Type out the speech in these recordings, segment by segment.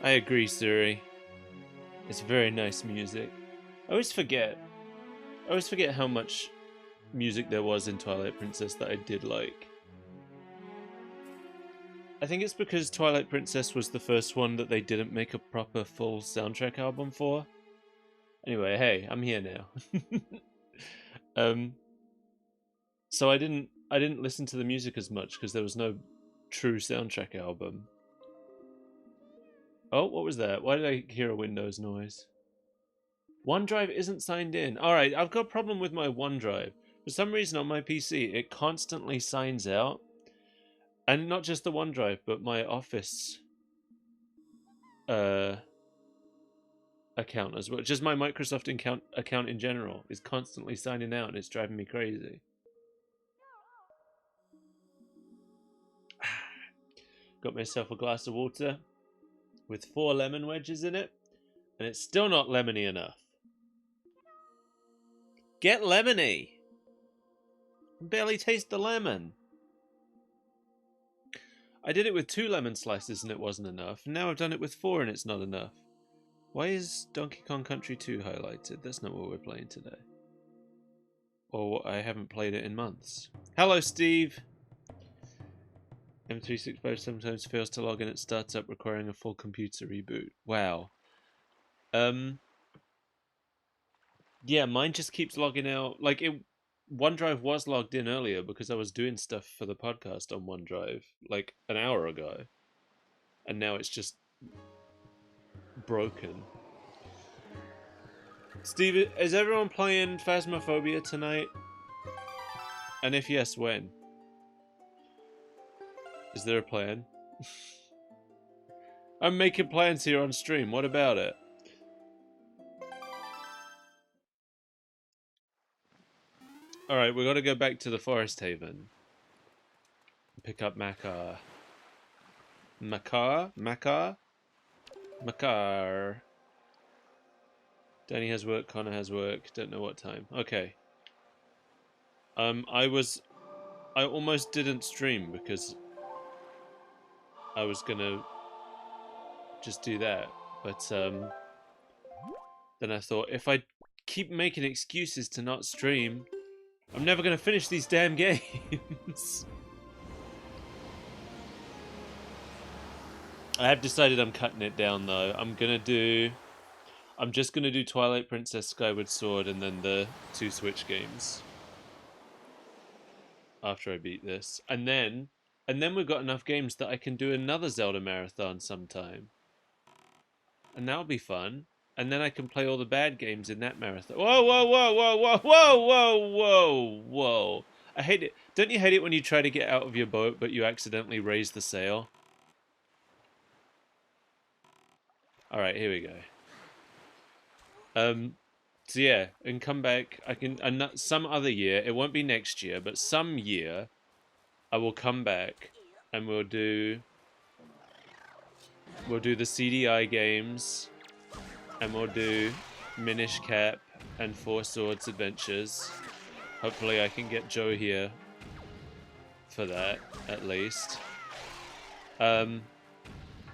I agree, Suri. It's very nice music. I always forget. I always forget how much music there was in Twilight Princess that I did like. I think it's because Twilight Princess was the first one that they didn't make a proper full soundtrack album for. Anyway, hey, I'm here now. um, so I didn't listen to the music as much because there was no true soundtrack album. Oh, what was that? Why did I hear a Windows noise? OneDrive isn't signed in. Alright, I've got a problem with my OneDrive. For some reason on my PC, it constantly signs out. And not just the OneDrive, but my Office uh, account as well. Just my Microsoft account in general is constantly signing out and it's driving me crazy. Got myself a glass of water with 4 lemon wedges in it, and it's still not lemony enough. Get lemony! I barely taste the lemon. I did it with 2 lemon slices and it wasn't enough. Now I've done it with 4 and it's not enough. Why is Donkey Kong Country 2 highlighted? That's not what we're playing today. Or I haven't played it in months. Hello, Steve! M365 sometimes fails to log in at startup, requiring a full computer reboot. Wow. Yeah, mine just keeps logging out. Like, OneDrive was logged in earlier because I was doing stuff for the podcast on OneDrive, like, an hour ago. And now it's just broken. Steve, is everyone playing Phasmophobia tonight? And if yes, when? Is there a plan? I'm making plans here on stream. What about it? Alright, we gotta go back to the Forest Haven. Pick up Makar. Makar? Makar? Makar. Danny has work, Connor has work. Don't know what time. Okay. I almost didn't stream because I was gonna just do that. But then I thought if I keep making excuses to not stream, I'm never gonna finish these damn games. I have decided I'm cutting it down though. I'm just gonna do Twilight Princess Skyward Sword and then the 2 Switch games after I beat this. And then we've got enough games that I can do another Zelda marathon sometime. And that'll be fun. And then I can play all the bad games in that marathon. Whoa, whoa, whoa, whoa, whoa, whoa, whoa, whoa, whoa. I hate it. Don't you hate it when you try to get out of your boat but you accidentally raise the sail? Alright, here we go. So yeah, and come back. I can some other year. It won't be next year, but some year, I will come back, and we'll do the CDI games, and we'll do Minish Cap and Four Swords Adventures. Hopefully, I can get Joe here for that at least.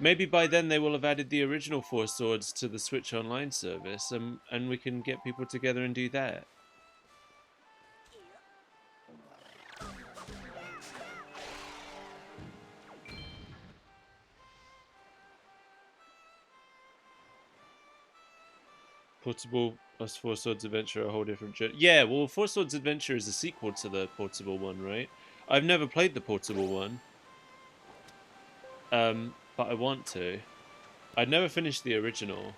Maybe by then they will have added the original Four Swords to the Switch Online service, and we can get people together and do that. Portable plus Four Swords Adventure, a whole different journey. Yeah, well, Four Swords Adventure is a sequel to the portable one, right? I've never played the portable one. But I want to. I'd never finished the original.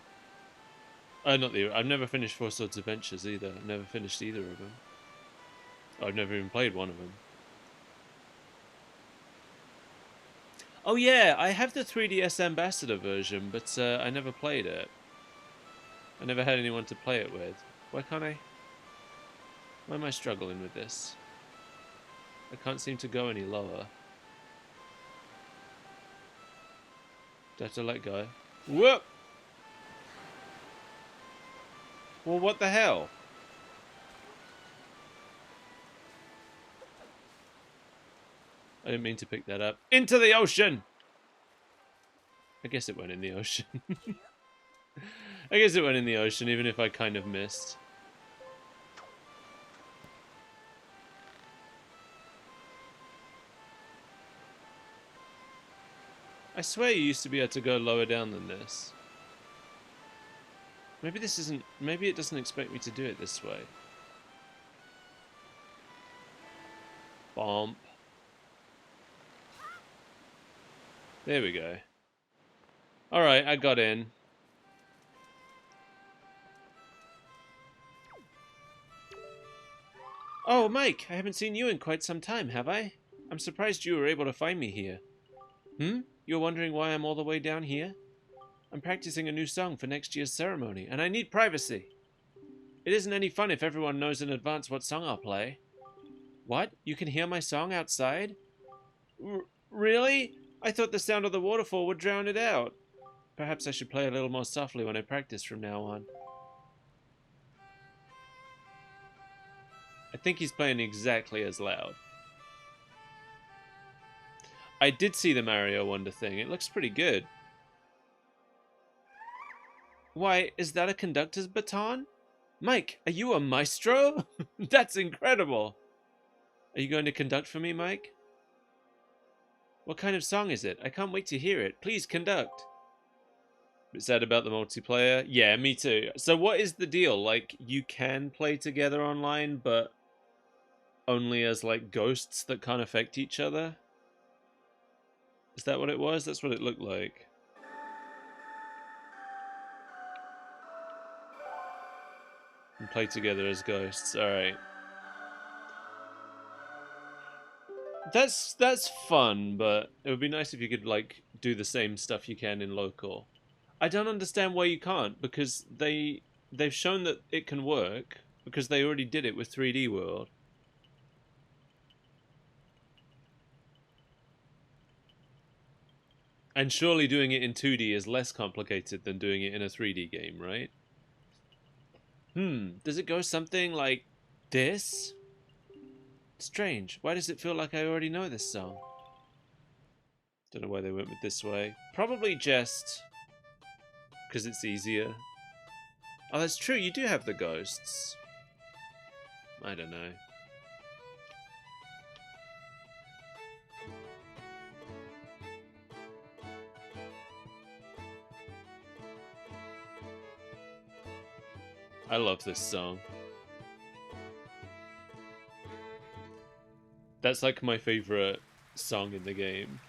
Not the. I've never finished Four Swords Adventures either. I've never finished either of them. I've never even played one of them. Oh yeah, I have the 3DS Ambassador version, but I never played it. I never had anyone to play it with. Why can't I? Why am I struggling with this? I can't seem to go any lower. Do I have to let go? Whoop! Well, what the hell? I didn't mean to pick that up. Into the ocean! I guess it went in the ocean. I guess it went in the ocean, even if I kind of missed. I swear you used to be able to go lower down than this. Maybe this isn't... Maybe it doesn't expect me to do it this way. Bomb. There we go. Alright, I got in. Oh, Mike, I haven't seen you in quite some time, have I? I'm surprised you were able to find me here. You're wondering why I'm all the way down here? I'm practicing a new song for next year's ceremony, and I need privacy. It isn't any fun if everyone knows in advance what song I'll play. What? You can hear my song outside? Really? I thought the sound of the waterfall would drown it out. Perhaps I should play a little more softly when I practice from now on. I think he's playing exactly as loud. I did see the Mario Wonder thing. It looks pretty good. Why, is that a conductor's baton? Mike, are you a maestro? That's incredible. Are you going to conduct for me, Mike? What kind of song is it? I can't wait to hear it. Please conduct. Bit sad about the multiplayer. Yeah, me too. So what is the deal? Like, you can play together online, but only as, like, ghosts that can't affect each other? Is that what it was? That's what it looked like. And play together as ghosts. Alright. That's fun, but it would be nice if you could, like, do the same stuff you can in local. I don't understand why you can't, because they've shown that it can work, because they already did it with 3D World. And surely doing it in 2D is less complicated than doing it in a 3D game, right? Does it go something like this? Strange. Why does it feel like I already know this song? Don't know why they went with this way. Probably just because it's easier. Oh, that's true. You do have the ghosts. I don't know. I love this song. That's like my favorite song in the game.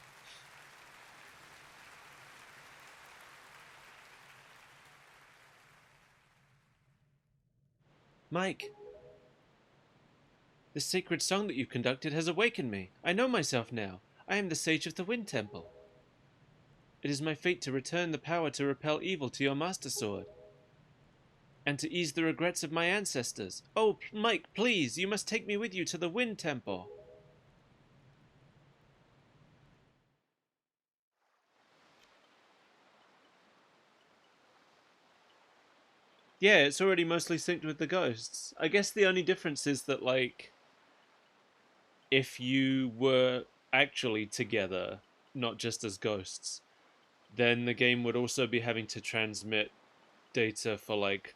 Mike, the sacred song that you've conducted has awakened me. I know myself now. I am the Sage of the Wind Temple. It is my fate to return the power to repel evil to your Master Sword, and to ease the regrets of my ancestors. Oh, Mike, please, you must take me with you to the Wind Temple. Yeah, it's already mostly synced with the ghosts. I guess the only difference is that, like, if you were actually together, not just as ghosts, then the game would also be having to transmit data for, like,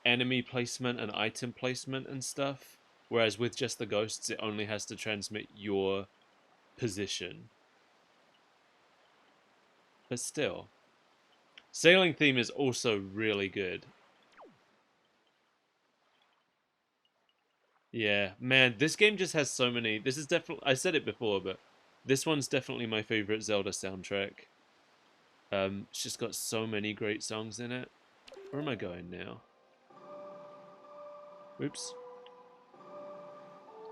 enemy placement and item placement and stuff. Whereas with just the ghosts, it only has to transmit your position. But still. Sailing theme is also really good. Yeah, man, this game just has so many. This is definitely, I said it before, but this one's definitely my favorite Zelda soundtrack. It's just got so many great songs in it. Where am I going now? Oops.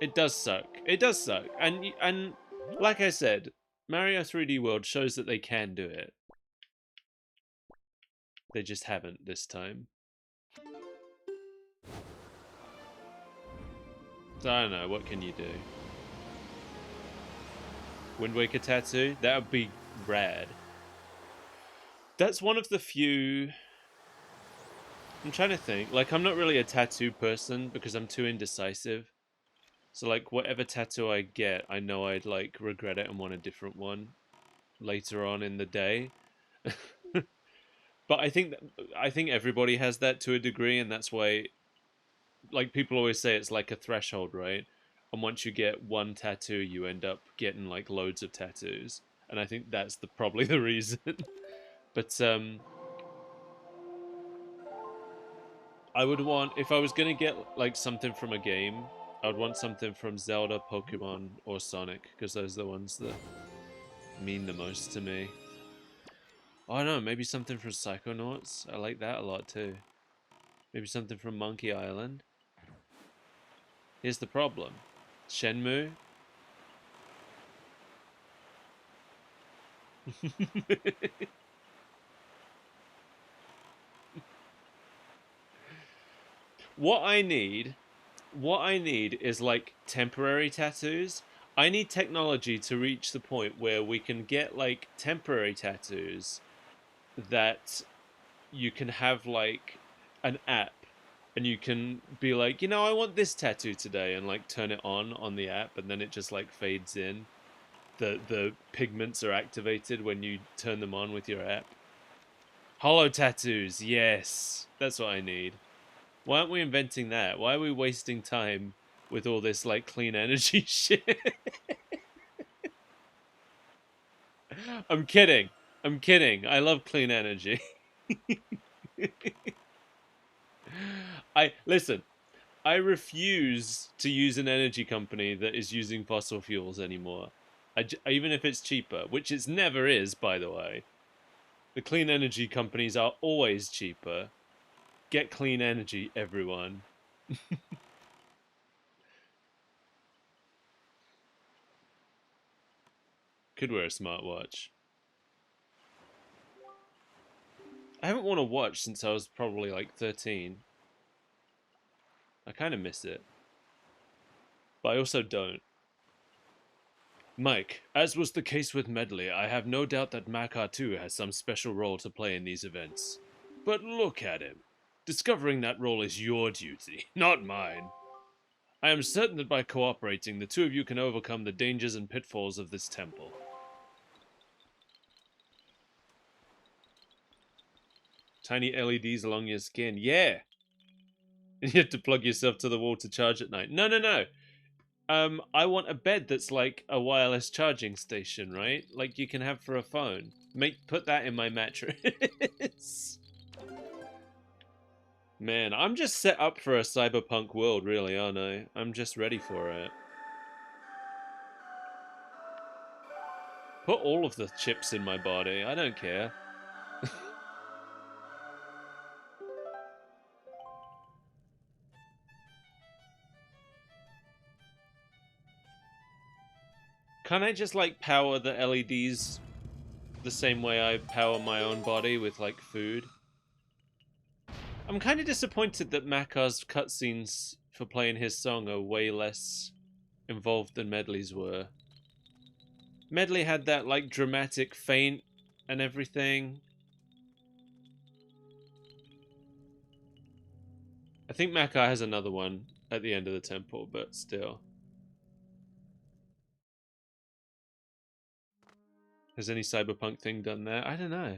It does suck. It does suck. And like I said, Mario 3D World shows that they can do it. They just haven't this time. So I don't know, what can you do? Wind Waker tattoo? That would be rad. That's one of the few... I'm trying to think. Like, I'm not really a tattoo person because I'm too indecisive. So, like, whatever tattoo I get, I know I'd, like, regret it and want a different one later on in the day. But I think everybody has that to a degree, and that's why, like, people always say it's like a threshold, right? And once you get one tattoo, you end up getting like loads of tattoos, and I think that's probably the reason. But I would want, if I was gonna get like something from a game, I would want something from Zelda, Pokemon, or Sonic, because those are the ones that mean the most to me. Oh no, maybe something from Psychonauts. I like that a lot too. Maybe something from Monkey Island. Here's the problem. Shenmue. what I need, what I need is like temporary tattoos. I need technology to reach the point where we can get like temporary tattoos that you can have like an app, and you can be like, I want this tattoo today, and like turn it on the app, and then it just like fades in. The pigments are activated when you turn them on with your app. Holo tattoos, yes, that's what I need. Why aren't we inventing that? Why are we wasting time with all this like clean energy shit? I'm kidding. I'm kidding. I love clean energy. I listen. I refuse to use an energy company that is using fossil fuels anymore. Even if it's cheaper, which it never is, by the way. The clean energy companies are always cheaper. Get clean energy, everyone. Could wear a smartwatch. I haven't worn a watch since I was probably like 13. I kind of miss it. But I also don't. Mike, as was the case with Medley, I have no doubt that Makar too has some special role to play in these events. But look at him. Discovering that role is your duty, not mine. I am certain that by cooperating, the two of you can overcome the dangers and pitfalls of this temple. Tiny LEDs along your skin. Yeah! You have to plug yourself to the wall to charge at night. No, no, no. I want a bed that's like a wireless charging station, right? Like you can have for a phone. Put that in my mattress. Man, I'm just set up for a cyberpunk world, really, aren't I? I'm just ready for it. Put all of the chips in my body. I don't care. Can't I just like power the LEDs the same way I power my own body with like food? I'm kind of disappointed that Makar's cutscenes for playing his song are way less involved than Medley's were. Medley had that like dramatic faint and everything. I think Makar has another one at the end of the temple, but still. Has any cyberpunk thing done that? I don't know.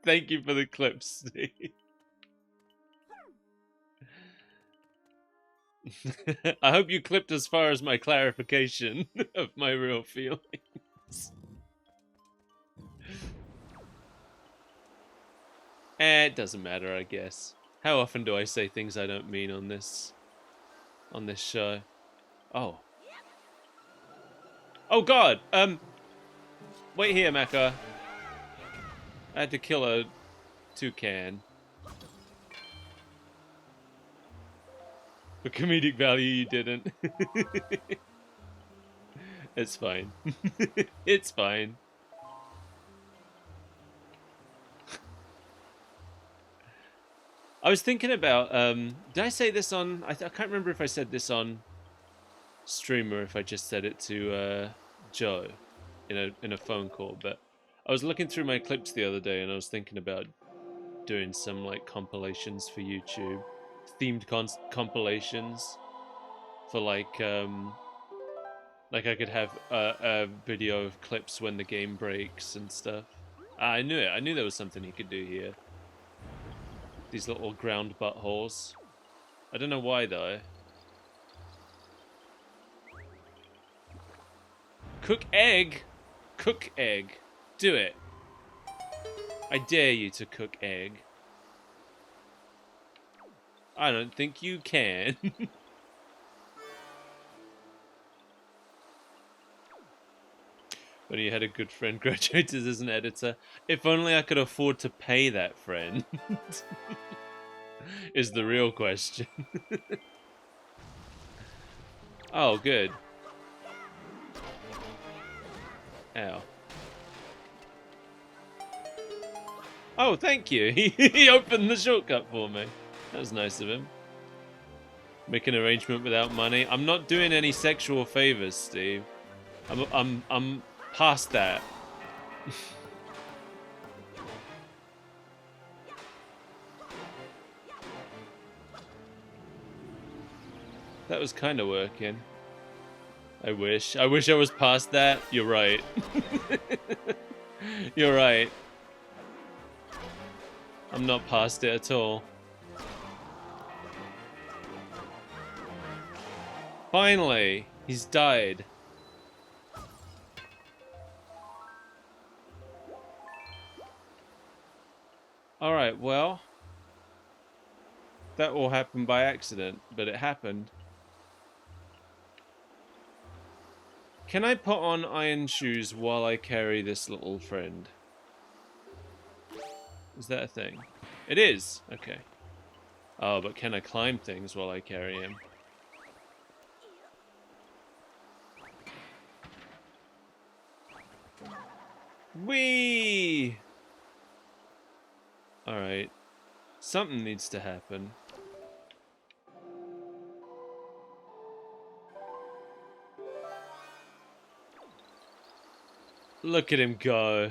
Thank you for the clips, Steve. I hope you clipped as far as my clarification of my real feelings. It doesn't matter, I guess. How often do I say things I don't mean on this show? Oh. Oh god! Wait here, Mecha. I had to kill a toucan. For comedic value, you didn't. It's fine. It's fine. I was thinking about, did I say this on, I can't remember if I said this on stream or if I just said it to Joe in a phone call, but I was looking through my clips the other day and I was thinking about doing some like compilations for YouTube, themed compilations for like I could have a video of clips when the game breaks and stuff. Ah, I knew it. I knew there was something he could do here. These little ground buttholes. I don't know why, though. Cook egg? Cook egg. Do it. I dare you to cook egg. I don't think you can. When you had a good friend graduated as an editor. If only I could afford to pay that friend. Is the real question. Oh, good. Ow. Oh, thank you. He opened the shortcut for me. That was nice of him. Make an arrangement without money. I'm not doing any sexual favors, Steve. I'm past that. That was kind of working. I wish I was past that. You're right. You're right. I'm not past it at all. Finally, he's died. Alright, well, that all happened by accident, but it happened. Can I put on iron shoes while I carry this little friend? Is that a thing? It is! Okay. Oh, but can I climb things while I carry him? Whee! Alright. Something needs to happen. Look at him go.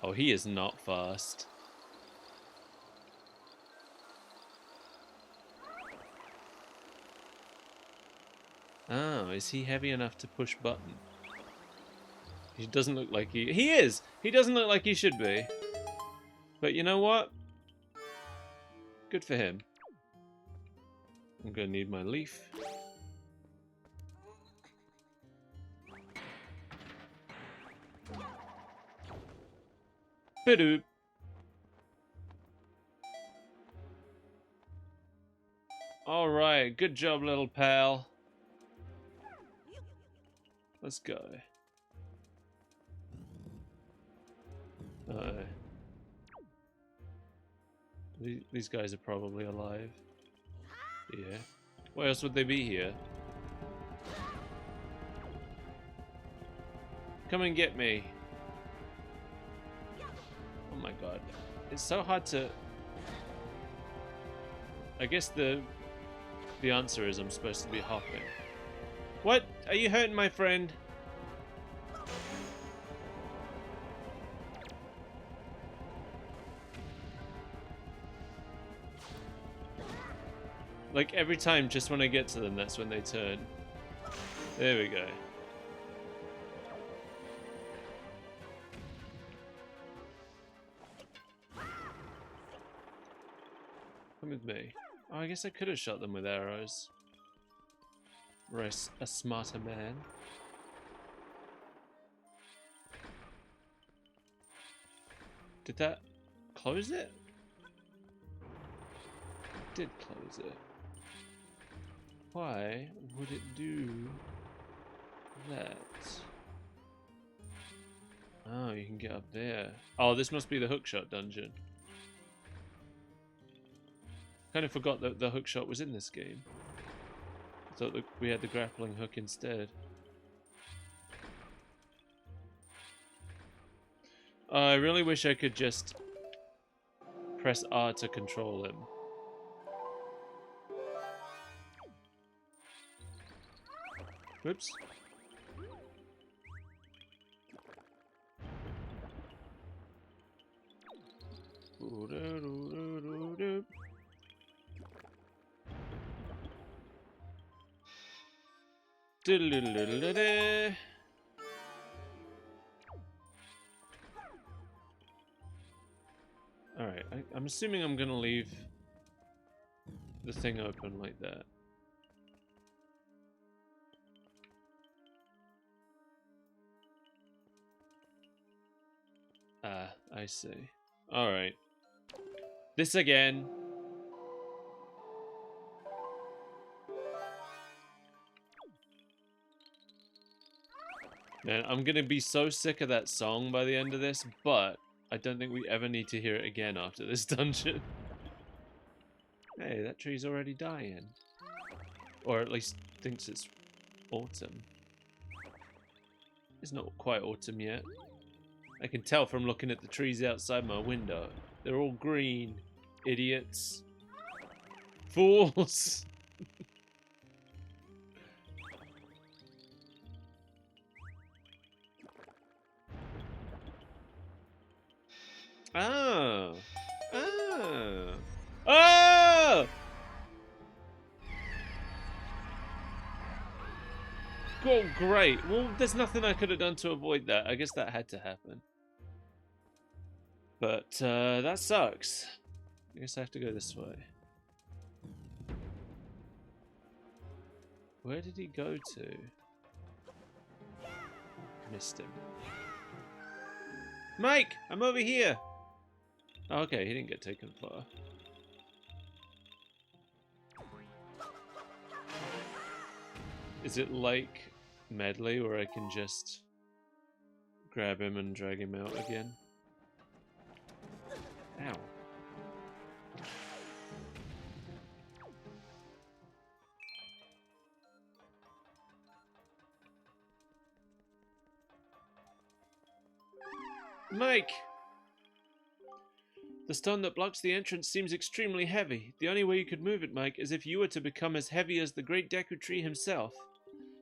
Oh, he is not fast. Oh, is he heavy enough to push button? He doesn't look like he... He is! He doesn't look like he should be. But you know what? Good for him. I'm gonna need my leaf. Bidoop. Alright, good job, little pal. Let's go. These guys are probably alive. Yeah. Why else would they be here? Come and get me. Oh my god. It's so hard to... I guess the answer is I'm supposed to be hopping. What? Are you hurting my friend? Like every time, just when I get to them, that's when they turn. There we go. Come with me. Oh, I guess I could have shot them with arrows. Or a smarter man. Did that close it? It did close it. Why would it do that? Oh, you can get up there. Oh, this must be the hookshot dungeon. Kind of forgot that the hookshot was in this game. I thought that we had the grappling hook instead. I really wish I could just press R to control him. Whoops. Alright, I'm assuming I'm gonna leave the thing open like that. Ah, I see. Alright. This again. Man, I'm gonna be so sick of that song by the end of this, but I don't think we ever need to hear it again after this dungeon. Hey, that tree's already dying. Or at least thinks it's autumn. It's not quite autumn yet. I can tell from looking at the trees outside my window. They're all green. Idiots. Fools! Oh! Oh! Oh! Oh, great. Well, there's nothing I could have done to avoid that. I guess that had to happen. But, that sucks. I guess I have to go this way. Where did he go to? Missed him. Mike! I'm over here! Oh, okay, he didn't get taken far. Is it like Medley where I can just grab him and drag him out again? Ow. Mike! The stone that blocks the entrance seems extremely heavy. The only way you could move it, Mike, is if you were to become as heavy as the Great Deku Tree himself.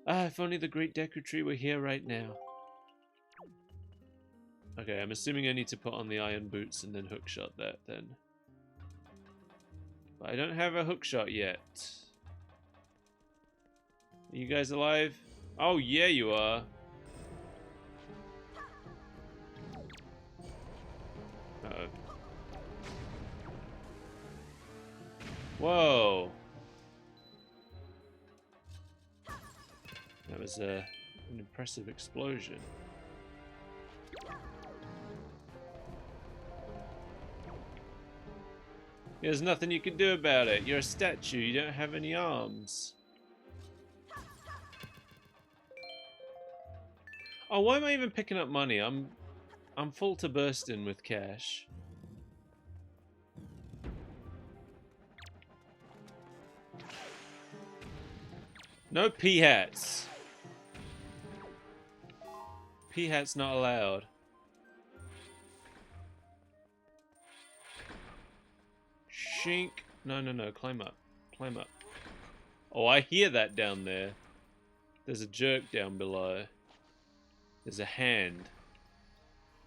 Ah, if only the Great Deku Tree were here right now. Okay, I'm assuming I need to put on the iron boots and then hookshot that then. But I don't have a hookshot yet. Are you guys alive? Oh, yeah, you are. Uh-oh. Whoa. That was an impressive explosion. There's nothing you can do about it. You're a statue. You don't have any arms. Oh, why am I even picking up money? I'm full to bursting with cash. No pea hats. Pea hats not allowed. Shink. No, no, no. Climb up. Climb up. Oh, I hear that down there. There's a jerk down below. There's a hand.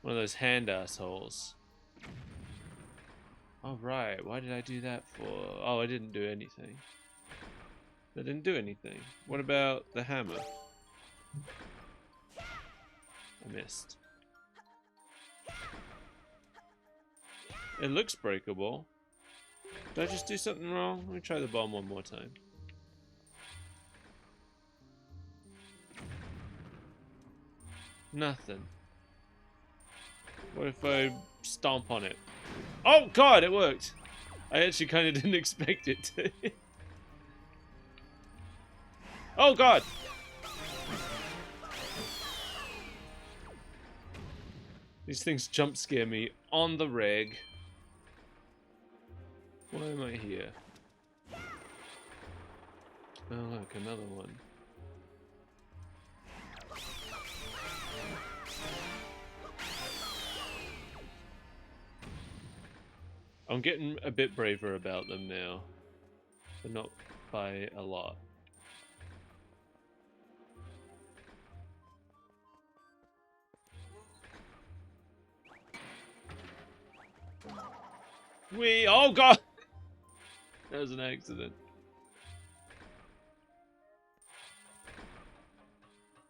One of those hand assholes. Oh, right. Why did I do that for? Oh, I didn't do anything. I didn't do anything. What about the hammer? I missed. It looks breakable. Did I just do something wrong? Let me try the bomb one more time. Nothing. What if I stomp on it? Oh god, it worked! I actually kind of didn't expect it to. Oh god! These things jump scare me on the reg. Why am I here? Oh look, another one. I'm getting a bit braver about them now, but not by a lot. Oh god! That was an accident.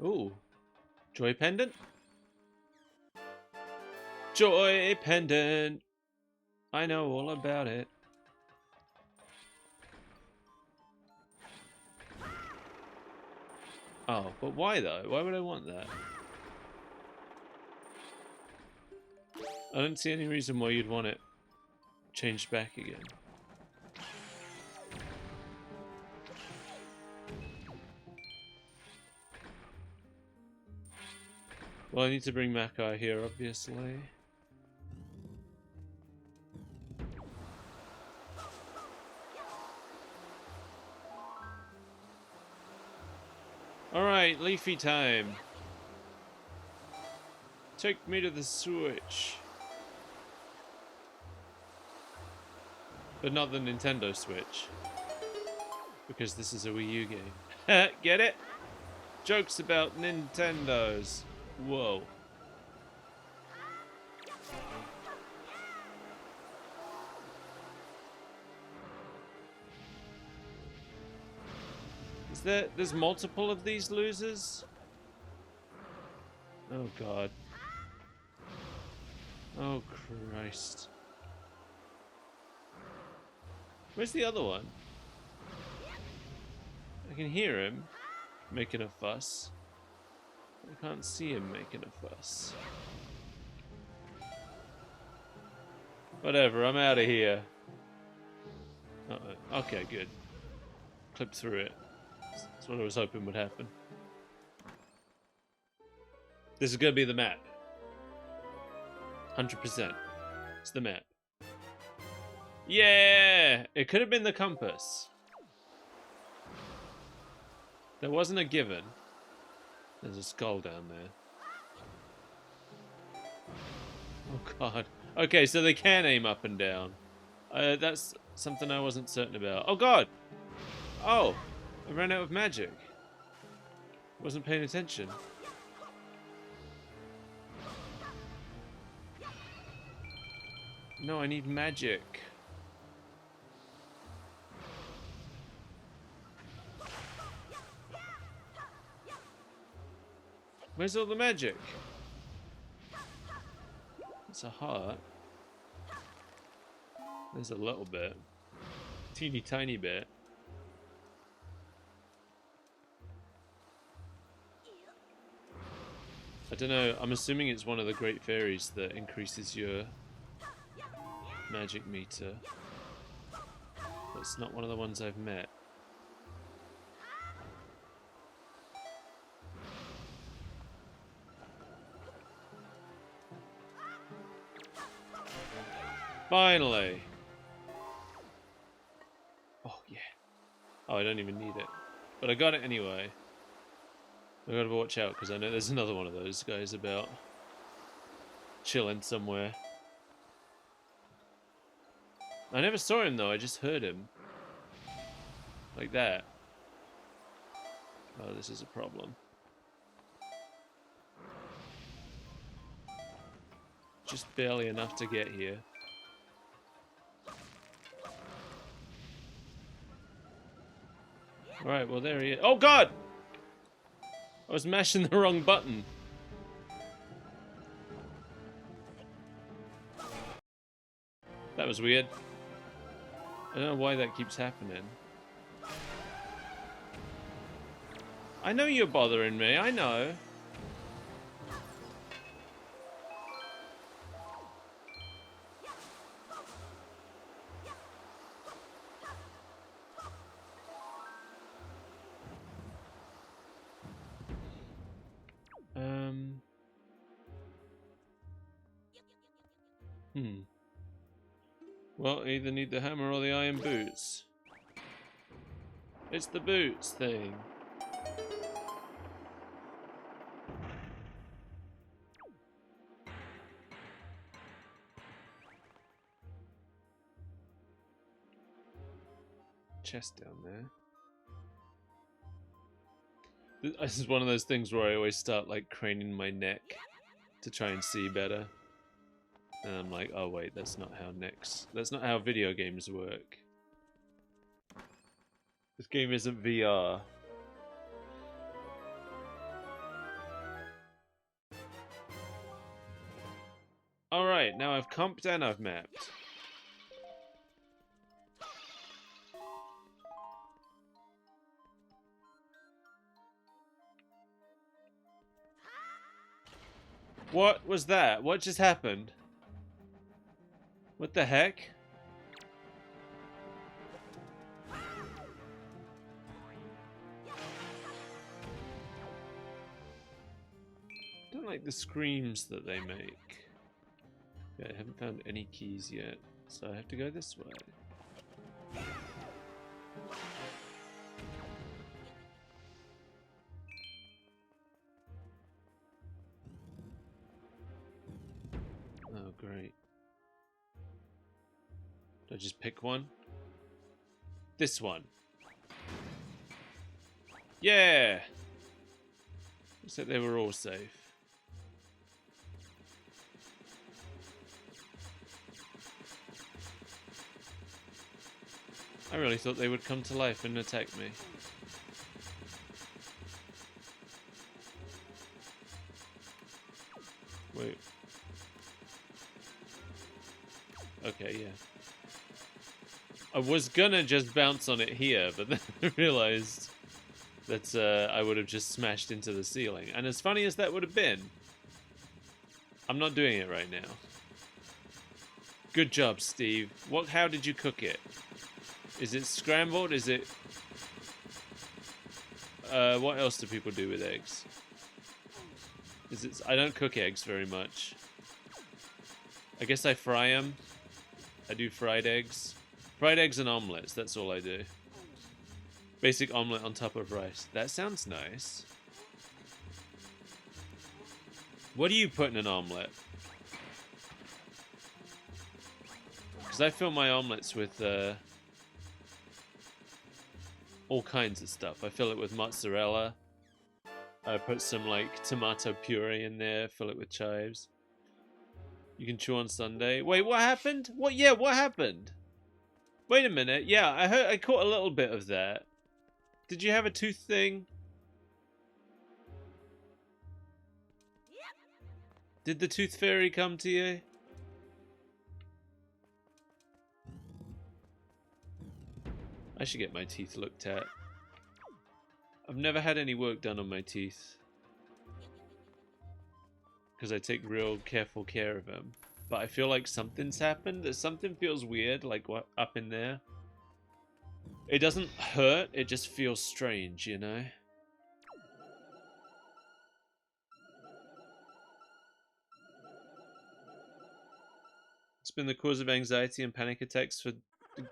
Ooh. Joy pendant? Joy pendant! I know all about it. Oh, but why though? Why would I want that? I don't see any reason why you'd want it changed back again. Well, I need to bring Makai here, obviously. Alright, Leafy time. Take me to the Switch. But not the Nintendo Switch. Because this is a Wii U game. Get it? Jokes about Nintendos. Whoa. There's multiple of these losers? Oh god. Oh Christ. Where's the other one? I can hear him making a fuss. I can't see him making a fuss. Whatever, I'm out of here. Uh-oh. Okay, good. Clip through it. That's what I was hoping would happen. This is going to be the map. 100%. It's the map. Yeah! It could have been the compass. There wasn't a given. There's a skull down there. Oh god. Okay, so they can aim up and down. That's something I wasn't certain about. Oh god! Oh! I ran out of magic. Wasn't paying attention. No, I need magic. Where's all the magic? It's a heart. There's a little bit. Teeny tiny bit. I don't know, I'm assuming it's one of the great fairies that increases your magic meter. But it's not one of the ones I've met. Finally! Oh yeah. Oh, I don't even need it. But I got it anyway. I gotta watch out because I know there's another one of those guys about. Chilling somewhere. I never saw him though, I just heard him. Like that. Oh, this is a problem. Just barely enough to get here. Alright, well there he is. Oh god! I was mashing the wrong button. That was weird. I don't know why that keeps happening. I know you're bothering me, I know. Well, I either need the hammer or the iron boots. It's the boots thing. Chest down there. This is one of those things where I always start like craning my neck to try and see better. And I'm like, oh wait, that's not how video games work. This game isn't VR. Alright, now I've comped and I've mapped. What was that? What just happened? What the heck? I don't like the screams that they make. Okay, I haven't found any keys yet, so I have to go this way. Oh, great. Do I just pick one? This one. Yeah! Looks like they were all safe. I really thought they would come to life and attack me. Wait. Okay, yeah. I was gonna just bounce on it here, but then I realized that I would have just smashed into the ceiling. And as funny as that would have been, I'm not doing it right now. Good job, Steve. How did you cook it? Is it scrambled? Is it... what else do people do with eggs? I don't cook eggs very much. I guess I fry them. I do fried eggs. Fried eggs and omelets, that's all I do. Basic omelet on top of rice. That sounds nice. What do you put in an omelet? Because I fill my omelets with all kinds of stuff. I fill it with mozzarella. I put some like tomato puree in there, fill it with chives. You can chew on Sunday. Wait, what happened? What? Yeah, what happened? Wait a minute. Yeah, I caught a little bit of that. Did you have a tooth thing? Did the tooth fairy come to you? I should get my teeth looked at. I've never had any work done on my teeth. Because I take real careful care of them. But I feel like something's happened. Something feels weird, like what up in there. It doesn't hurt, it just feels strange, you know? It's been the cause of anxiety and panic attacks for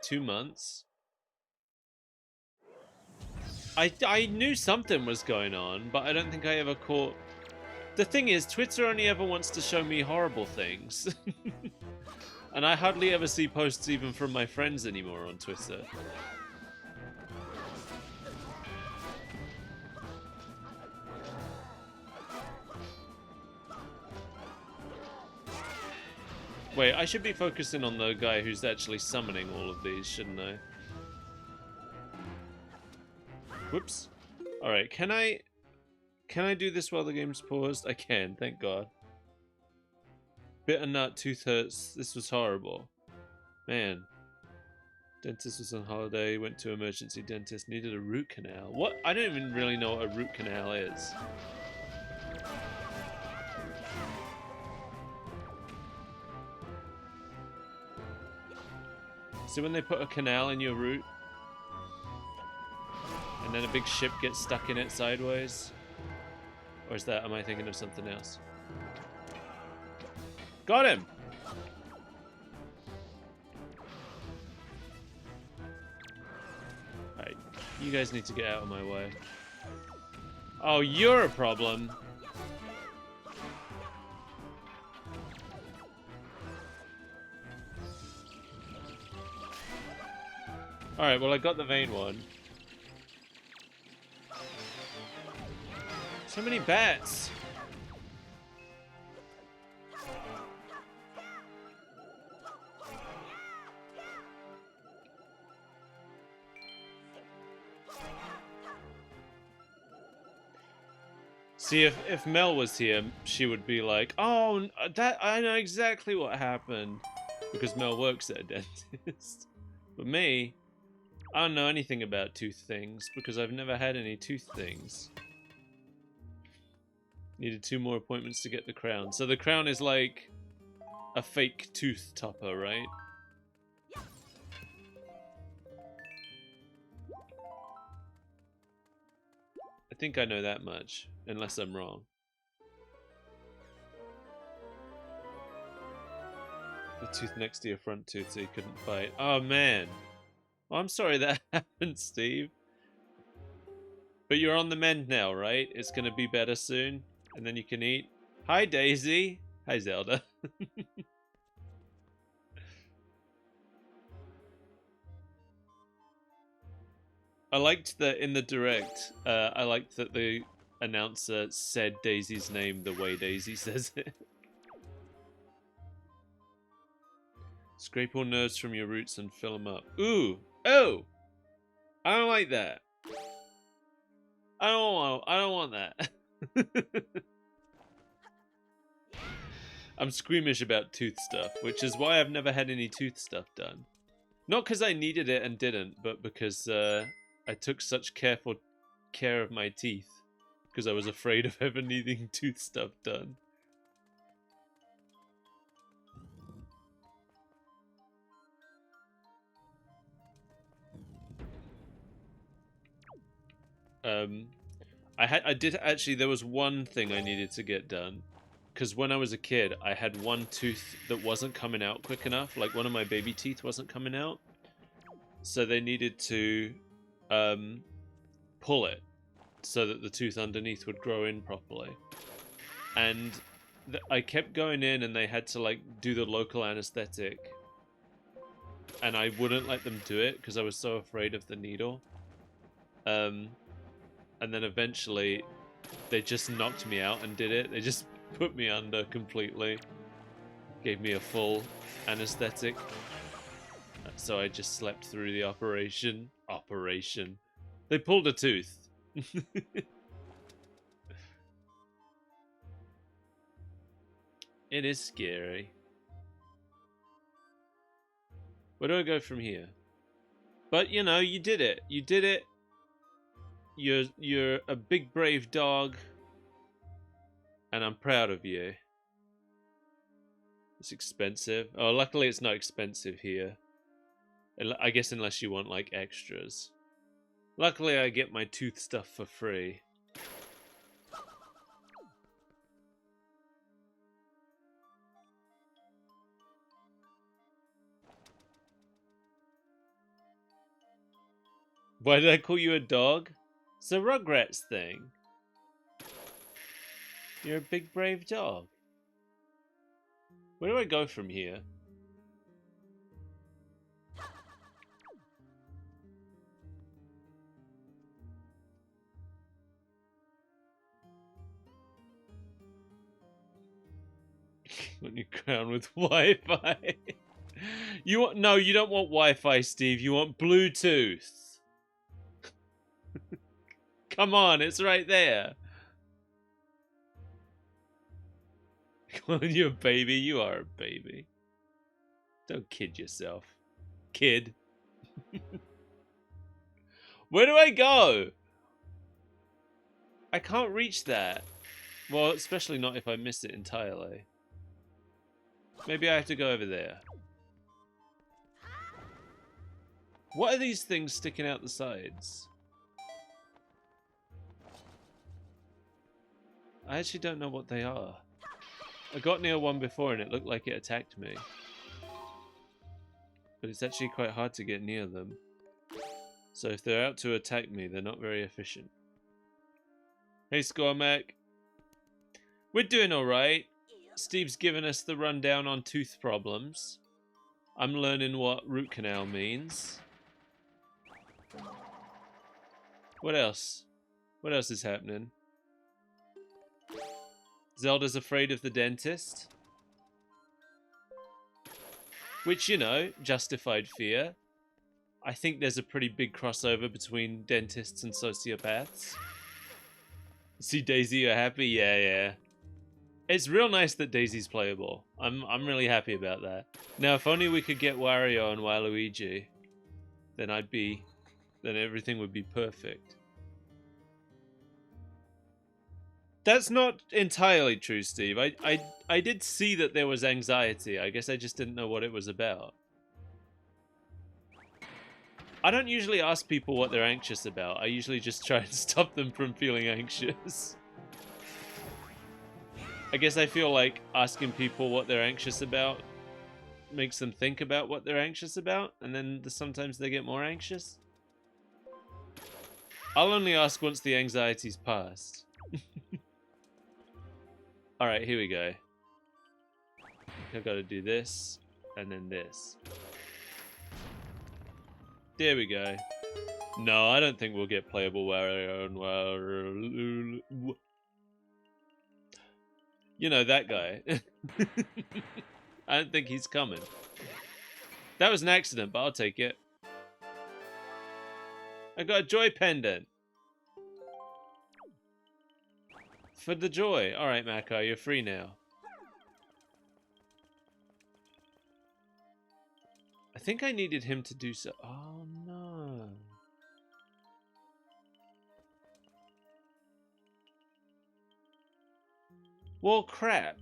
2 months. I knew something was going on, but I don't think I ever caught... The thing is, Twitter only ever wants to show me horrible things. And I hardly ever see posts even from my friends anymore on Twitter. Wait, I should be focusing on the guy who's actually summoning all of these, shouldn't I? Whoops. Alright, can I do this while the game's paused? I can, thank God. Bitter nut, tooth hurts. This was horrible. Man. Dentist was on holiday, went to emergency dentist, needed a root canal. What? I don't even really know what a root canal is. So when they put a canal in your root, and then a big ship gets stuck in it sideways? Or is that, am I thinking of something else? Got him! Alright, you guys need to get out of my way. Oh, you're a problem! Alright, well I got the vein one. So many bats! See, if Mel was here, she would be like, oh, that I know exactly what happened. Because Mel works at a dentist. But me, I don't know anything about tooth things because I've never had any tooth things. Needed 2 more appointments to get the crown. So the crown is like a fake tooth topper, right? I think I know that much, unless I'm wrong. The tooth next to your front tooth so you couldn't bite. Oh man. Well, I'm sorry that happened, Steve. But you're on the mend now, right? It's gonna be better soon, and then you can eat. Hi, Daisy. Hi, Zelda. I liked that in the direct. I liked that the announcer said Daisy's name the way Daisy says it. Scrape all nerves from your roots and fill them up. Ooh! Oh! I don't like that. I don't want that. I'm squeamish about tooth stuff, which is why I've never had any tooth stuff done. Not because I needed it and didn't, but because I took such careful care of my teeth. Because I was afraid of ever needing tooth stuff done. I did actually, there was one thing I needed to get done. Because when I was a kid, I had one tooth that wasn't coming out quick enough. Like, one of my baby teeth wasn't coming out. So they needed to pull it so that the tooth underneath would grow in properly. And I kept going in and they had to, like, do the local anesthetic. And I wouldn't let them do it because I was so afraid of the needle. And then eventually they just knocked me out and did it. They just put me under completely. Gave me a full anesthetic. So I just slept through the operation. They pulled a tooth. It is scary. Where do I go from here? But, you know, you did it. You did it. You're a big, brave dog. And I'm proud of you. It's expensive. Oh, luckily it's not expensive here. I guess unless you want, like, extras. Luckily I get my tooth stuff for free. Why did I call you a dog? It's a Rugrats thing. You're a big, brave dog. Where do I go from here? On your crown with Wi-Fi. You want, no, you don't want Wi-Fi, Steve. You want Bluetooth. Come on, it's right there. Calling you a baby? You are a baby. Don't kid yourself. Kid. Where do I go? I can't reach that. Well, especially not if I miss it entirely. Maybe I have to go over there. What are these things sticking out the sides? I actually don't know what they are. I got near one before and it looked like it attacked me. But it's actually quite hard to get near them. So if they're out to attack me, they're not very efficient. Hey, SkullPirateMike. We're doing alright. Steve's given us the rundown on tooth problems. I'm learning what root canal means. What else? What else is happening? Zelda's afraid of the dentist. Which, you know, justified fear. I think there's a pretty big crossover between dentists and sociopaths. See, Daisy, you're happy? Yeah. It's real nice that Daisy's playable. I'm really happy about that. Now, if only we could get Wario and Waluigi, then then everything would be perfect. That's not entirely true, Steve. I did see that there was anxiety. I guess I just didn't know what it was about. I don't usually ask people what they're anxious about. I usually just try and stop them from feeling anxious. I guess I feel like asking people what they're anxious about makes them think about what they're anxious about, and then sometimes they get more anxious. I'll only ask once the anxiety's passed. Alright, here we go. I've got to do this, and then this. There we go. No, I don't think we'll get playable Wario. You know, that guy. I don't think he's coming. That was an accident, but I'll take it. I got a joy pendant. For the joy. Alright, Mako, you're free now. I think I needed him to do so. Oh, no. Well, crap.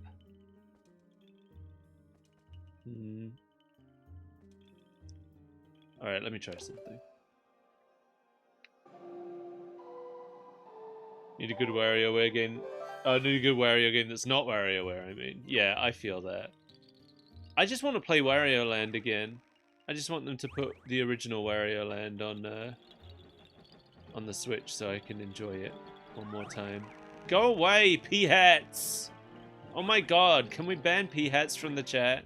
Alright, let me try something. Need a good WarioWare game. Oh, need a good Wario game that's not WarioWare, I mean. Yeah, I feel that. I just want to play Wario Land again. I just want them to put the original Wario Land on the Switch so I can enjoy it one more time. Go away, P-Hats! Oh my god, can we ban P-Hats from the chat?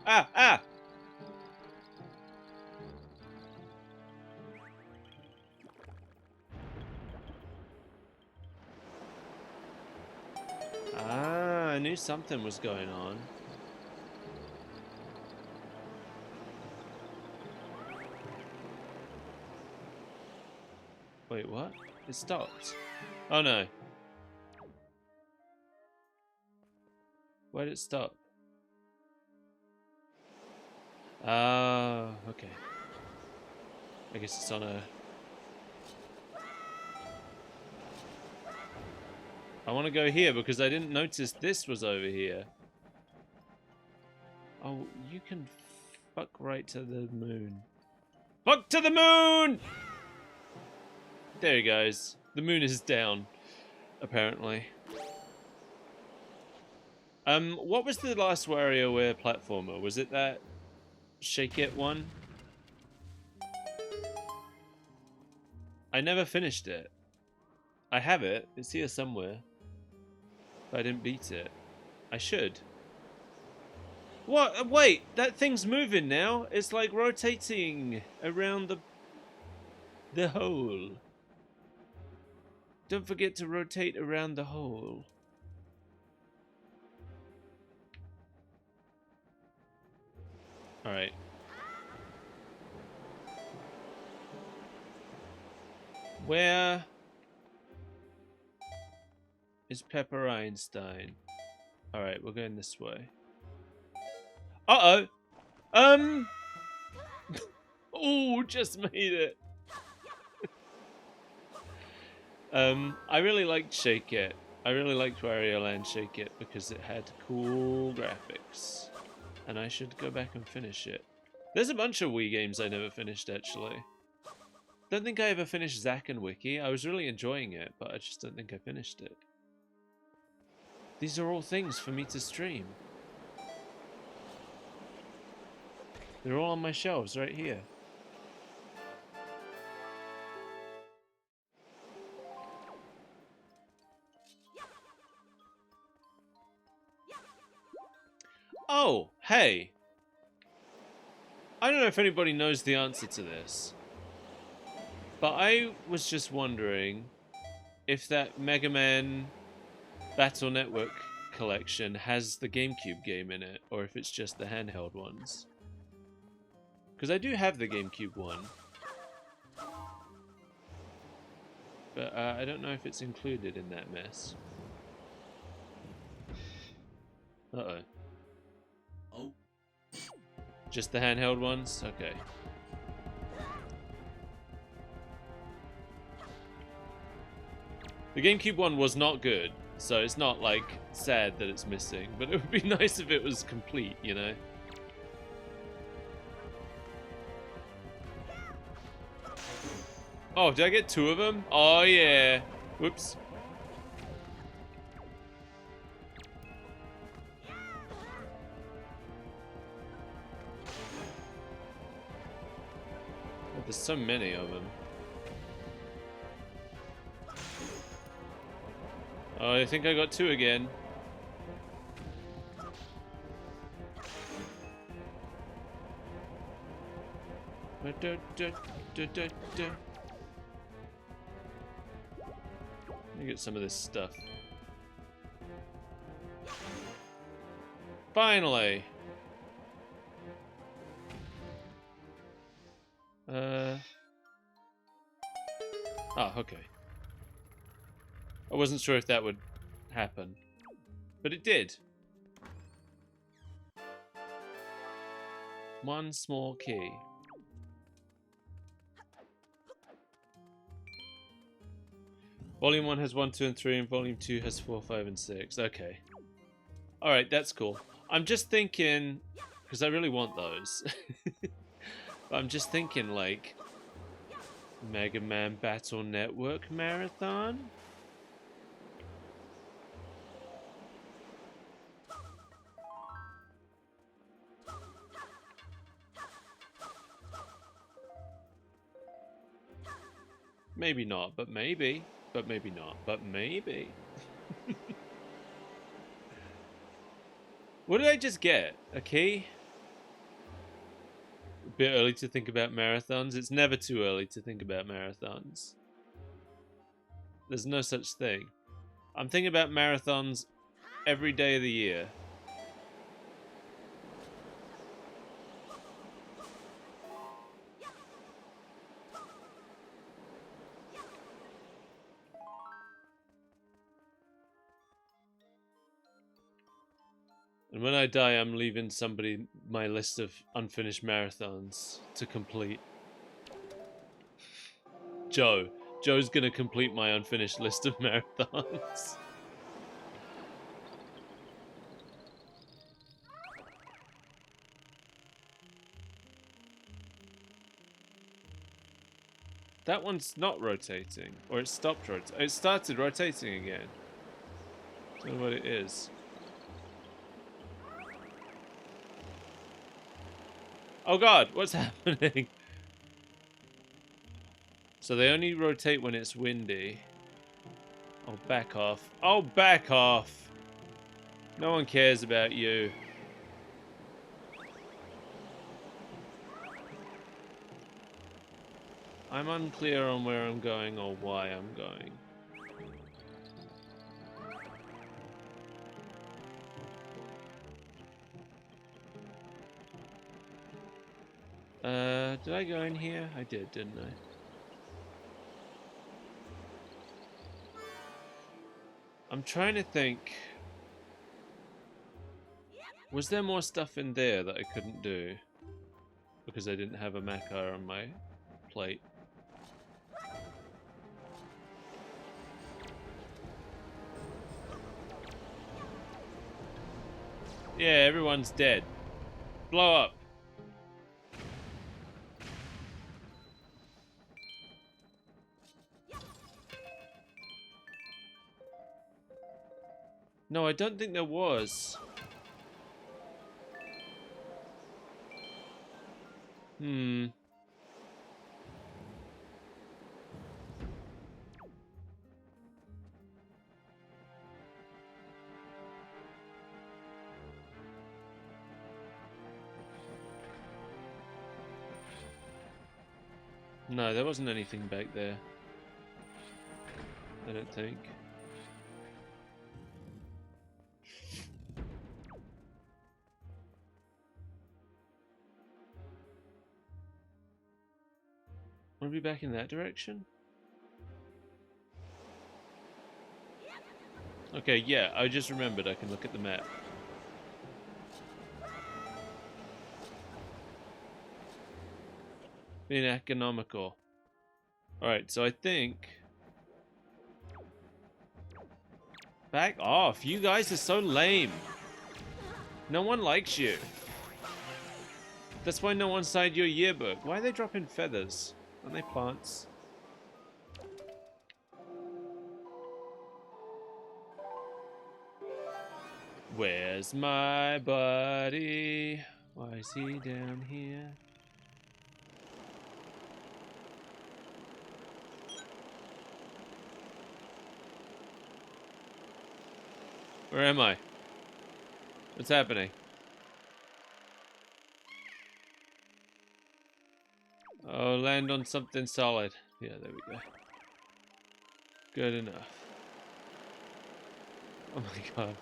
Ah! Ah, I knew something was going on. Wait, what? It stopped. Oh no. Why did it stop? Okay. I guess it's on a... I want to go here because I didn't notice this was over here. Oh, you can fuck right to the moon. Fuck to the moon! There he goes. The moon is down, apparently. What was the last WarioWare platformer? Was it that Shake It one? I never finished it. I have it. It's here somewhere. But I didn't beat it. I should. What? Wait, that thing's moving now. It's like rotating around the hole. Don't forget to rotate around the hole. Alright. Where is Pepper Einstein? Alright, we're going this way. Uh-oh! Oh, just made it. I really liked Shake It. I really liked Wario Land Shake It because it had cool graphics. And I should go back and finish it. There's a bunch of Wii games I never finished, actually. Don't think I ever finished Zack and Wiki. I was really enjoying it, but I just don't think I finished it. These are all things for me to stream. They're all on my shelves right here. Oh, hey. I don't know if anybody knows the answer to this. But I was just wondering if that Mega Man Battle Network collection has the GameCube game in it, or if it's just the handheld ones. Because I do have the GameCube one. But I don't know if it's included in that mess. Uh-oh. Oh. Just the handheld ones? Okay. The GameCube one was not good, so it's not like sad that it's missing, but it would be nice if it was complete, you know? Oh, did I get 2 of them? Oh yeah. Whoops. Oh, there's so many of them. Oh, I think I got 2 again. Let me get some of this stuff. Finally! Oh, okay. I wasn't sure if that would happen, but it did. One small key. Volume 1 has 1, 2, and 3, and Volume 2 has 4, 5, and 6. Okay. Alright, that's cool. I'm just thinking, because I really want those. But I'm just thinking, like, Mega Man Battle Network Marathon? Maybe not, but maybe. But maybe not, but maybe. What did I just get? A key? A bit early to think about marathons. It's never too early to think about marathons. There's no such thing. I'm thinking about marathons every day of the year. And when I die, I'm leaving somebody my list of unfinished marathons to complete. Joe. Joe's gonna complete my unfinished list of marathons. That one's not rotating. Or it stopped rotating. It started rotating again. I don't know what it is. Oh god, what's happening? So they only rotate when it's windy. Oh, back off. Oh, back off! No one cares about you. I'm unclear on where I'm going or why I'm going. Did I go in here? I did, didn't I? I'm trying to think. Was there more stuff in there that I couldn't do? Because I didn't have a Macar on my plate. Yeah, everyone's dead. Blow up. No, I don't think there was. Hmm. No, there wasn't anything back there. I don't think. Want to be back in that direction? Okay, yeah, I just remembered I can look at the map. Being economical. Alright, so I think Back off. You guys are so lame. No one likes you. That's why no one signed your yearbook. Why are they dropping feathers? Aren't they plants? Where's my buddy? Why is he down here? Where am I? What's happening? Oh, land on something solid. Yeah, there we go. Good enough. Oh my god.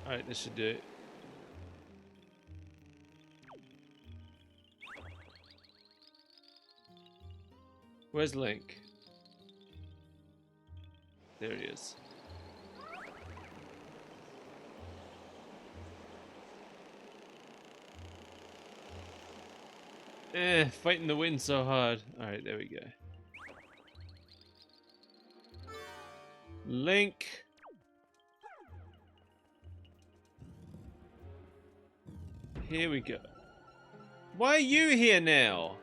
Alright, this should do it. Where's Link? There he is. Fighting the wind so hard. Alright, there we go. Link! Here we go. Why are you here now?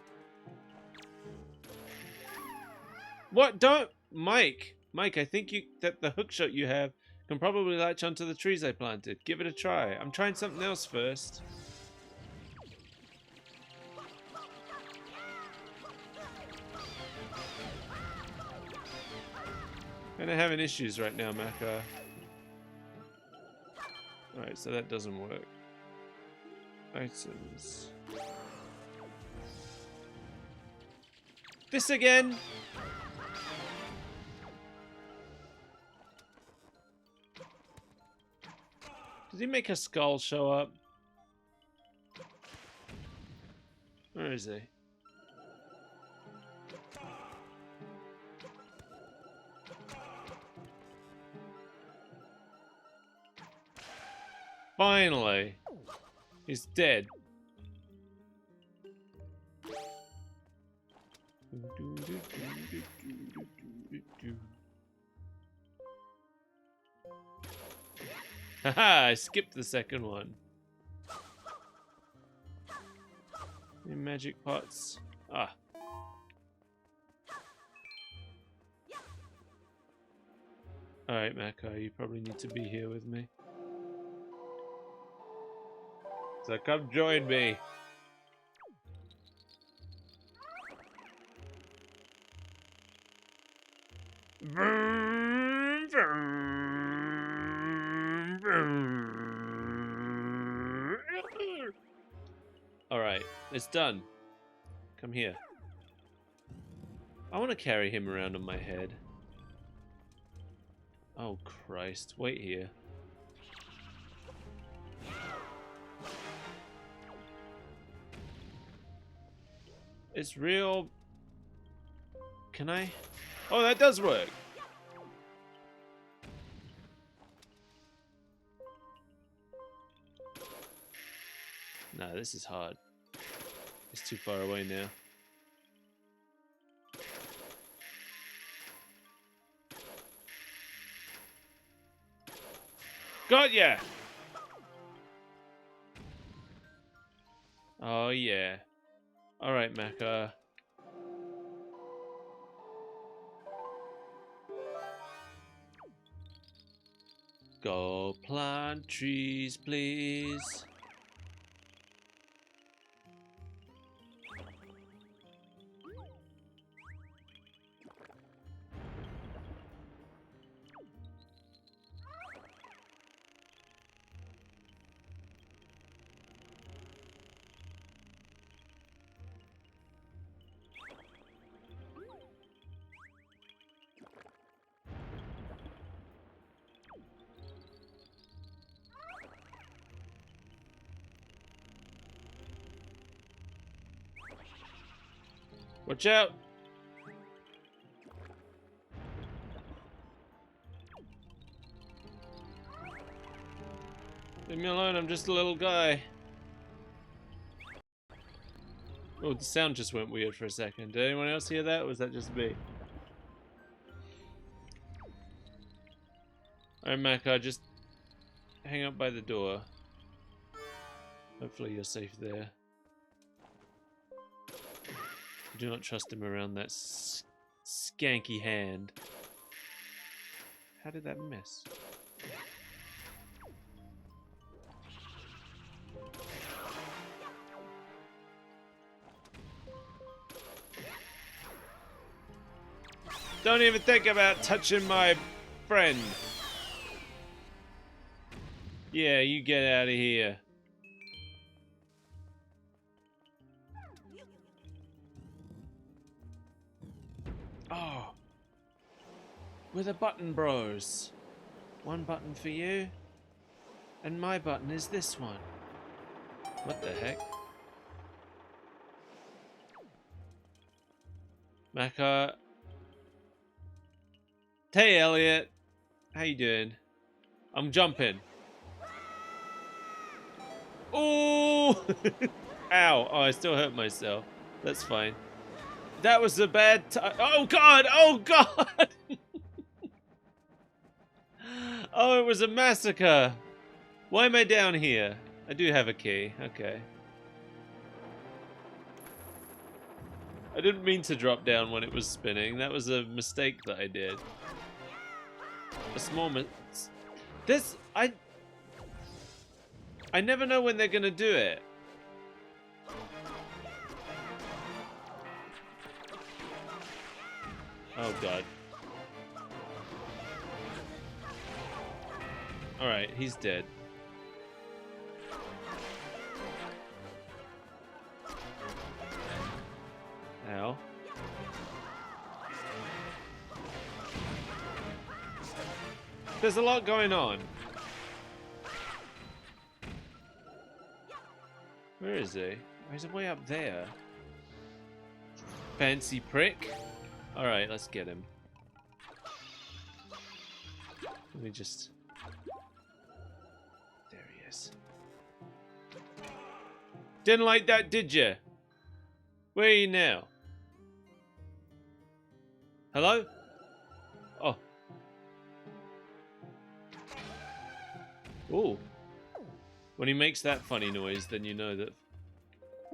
What? Don't... Mike! Mike, I think that the hookshot you have can probably latch onto the trees I planted. Give it a try. I'm trying something else first. Kinda having issues right now, Maka. Alright, so that doesn't work. Items. This again? Did he make a skull show up? Where is he? Finally! He's dead. Haha, I skipped the second one. Any magic pots? Ah. Alright, Mako, you probably need to be here with me. So come join me. Vroom, vroom, vroom. Alright, it's done. Come here. I want to carry him around on my head. Oh Christ, wait here. It's real... Can I? Oh, that does work! Nah, this is hard. It's too far away now. Got ya! Oh yeah. Alright, Maka. Go plant trees, please. Watch out! Leave me alone, I'm just a little guy. Oh, the sound just went weird for a second. Did anyone else hear that, or was that just me? Alright, Maka, just hang up by the door. Hopefully you're safe there. Do not trust him around that skanky hand. How did that miss? Don't even think about touching my friend. Yeah, you get out of here. Oh. We're the button bros. One button for you. And my button is this one. What the heck? Maka. Hey, Elliot. How you doing? I'm jumping. Oh! Ow. Oh, I still hurt myself. That's fine. That was a bad time. Oh, God! Oh, God! Oh, it was a massacre. Why am I down here? I do have a key. Okay. I didn't mean to drop down when it was spinning. That was a mistake that I did. A small This... I never know when they're gonna do it. Oh, God. Alright, he's dead. Ow. There's a lot going on. Where is he? Oh, he's way up there. Fancy prick. Alright, let's get him. Let me just... There he is. Didn't like that, did you? Where are you now? Hello? Oh. Ooh. When he makes that funny noise, then you know that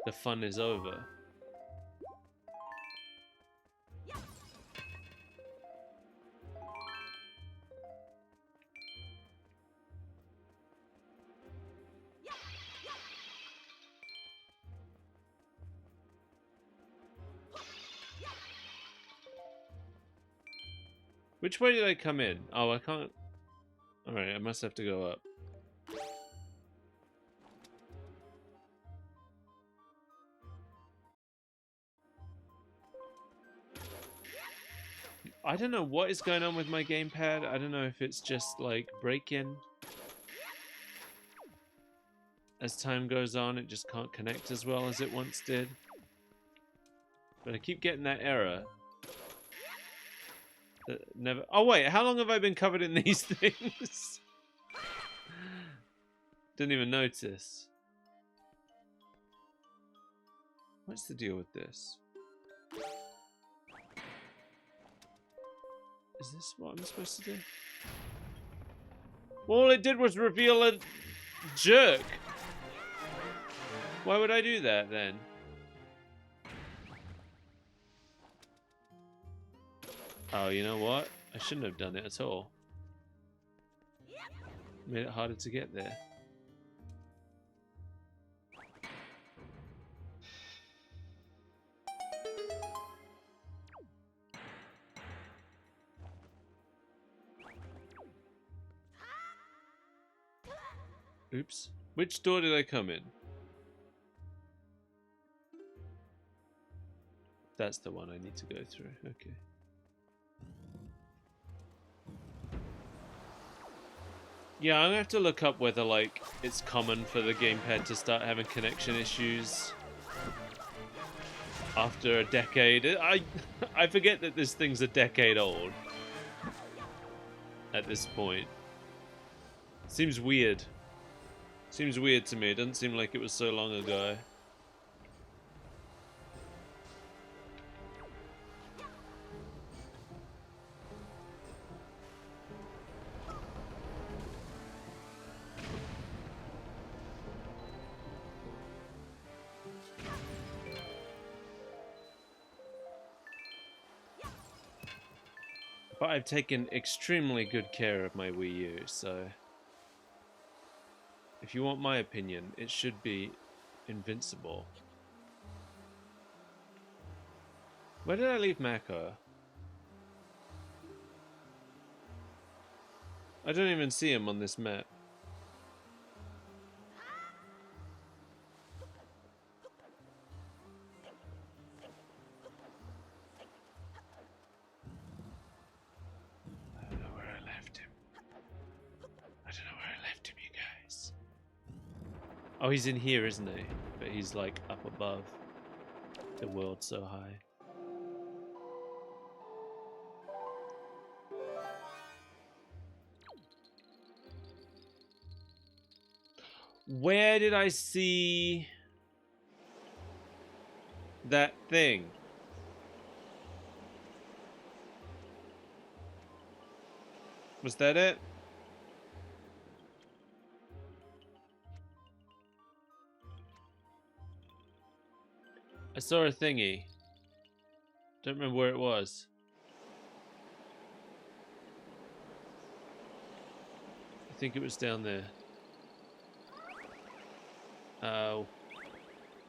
the fun is over. Which way did I come in? Oh, I can't... Alright, I must have to go up. I don't know what is going on with my gamepad. I don't know if it's just like break-in. As time goes on, it just can't connect as well as it once did. But I keep getting that error. That never... Oh wait, how long have I been covered in these things? Didn't even notice. What's the deal with this? Is this what I'm supposed to do? All it did was reveal a jerk. Why would I do that then? Oh, you know what? I shouldn't have done it at all. Made it harder to get there. Oops. Which door did I come in? That's the one I need to go through. Okay. Yeah, I'm gonna have to look up whether, like, it's common for the gamepad to start having connection issues after a decade. I forget that this thing's a decade old at this point. Seems weird. Seems weird to me. It doesn't seem like it was so long ago. But I've taken extremely good care of my Wii U, so if you want my opinion, it should be invincible. Where did I leave Mako? I don't even see him on this map. I don't know where I left him. I don't know where I left him, you guys. Oh, he's in here, isn't he? But he's like up above. The world's so high. Where did I see that thing? Was that it? I saw a thingy. Don't remember where it was. I think it was down there. Oh.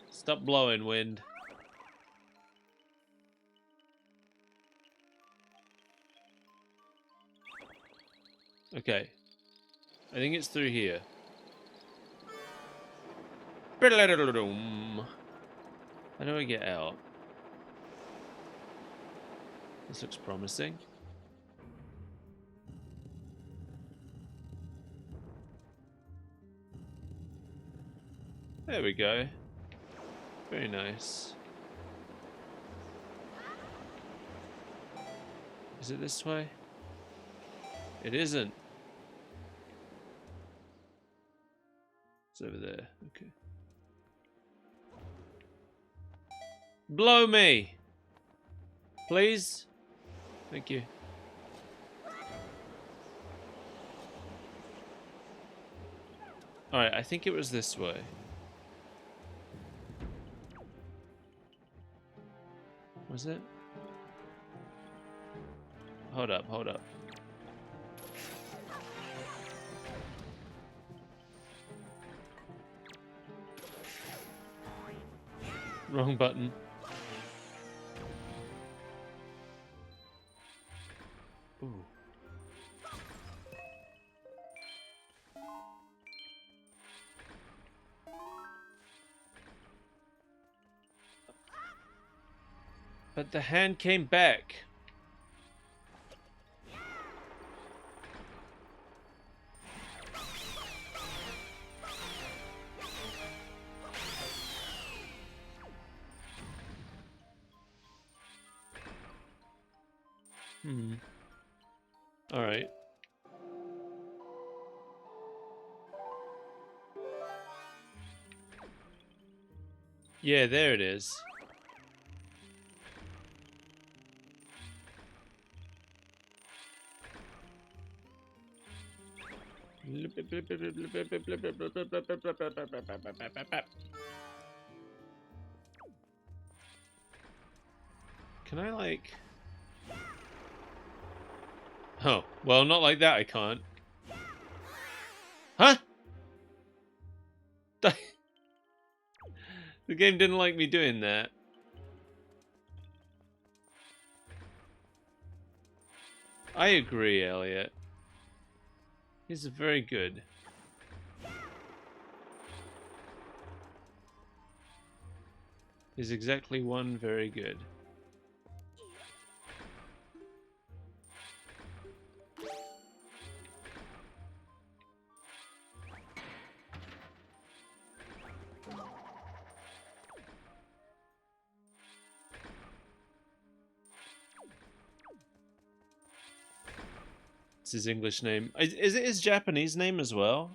Stop blowing, wind. Okay. I think it's through here. How do I get out? This looks promising. There we go. Very nice. Is it this way? It isn't. It's over there. Okay. Blow me! Please? Thank you. Alright, I think it was this way. Was it? Hold up, hold up. Wrong button. Ooh. But the hand came back. All right. Yeah, there it is. Can I, like... Oh, well, not like that, I can't. Huh? The game didn't like me doing that. I agree, Elliot. He's very good. He's exactly one very good. It's his English name. Is it his Japanese name as well?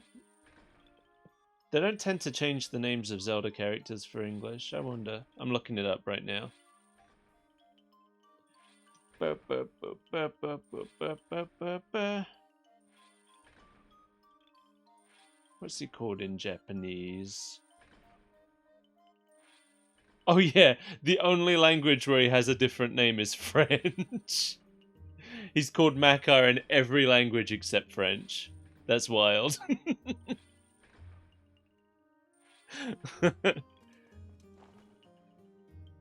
They don't tend to change the names of Zelda characters for English. I wonder. I'm looking it up right now. What's he called in Japanese? Oh yeah, the only language where he has a different name is French. He's called Makar in every language except French. That's wild.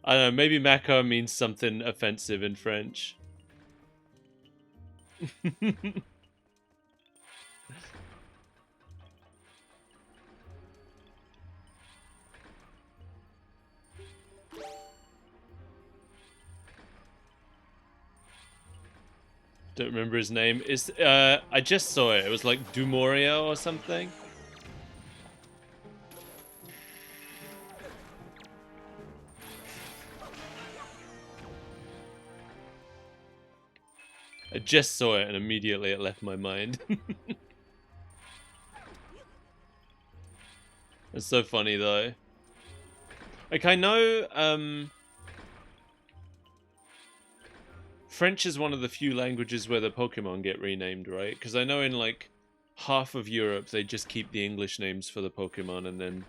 I don't know, maybe Makar means something offensive in French. Don't remember his name. I just saw it. It was like Dumorio or something. I just saw it and immediately it left my mind. It's so funny though. Like I know French is one of the few languages where the Pokemon get renamed, right? Because I know in like half of Europe they just keep the English names for the Pokemon, and then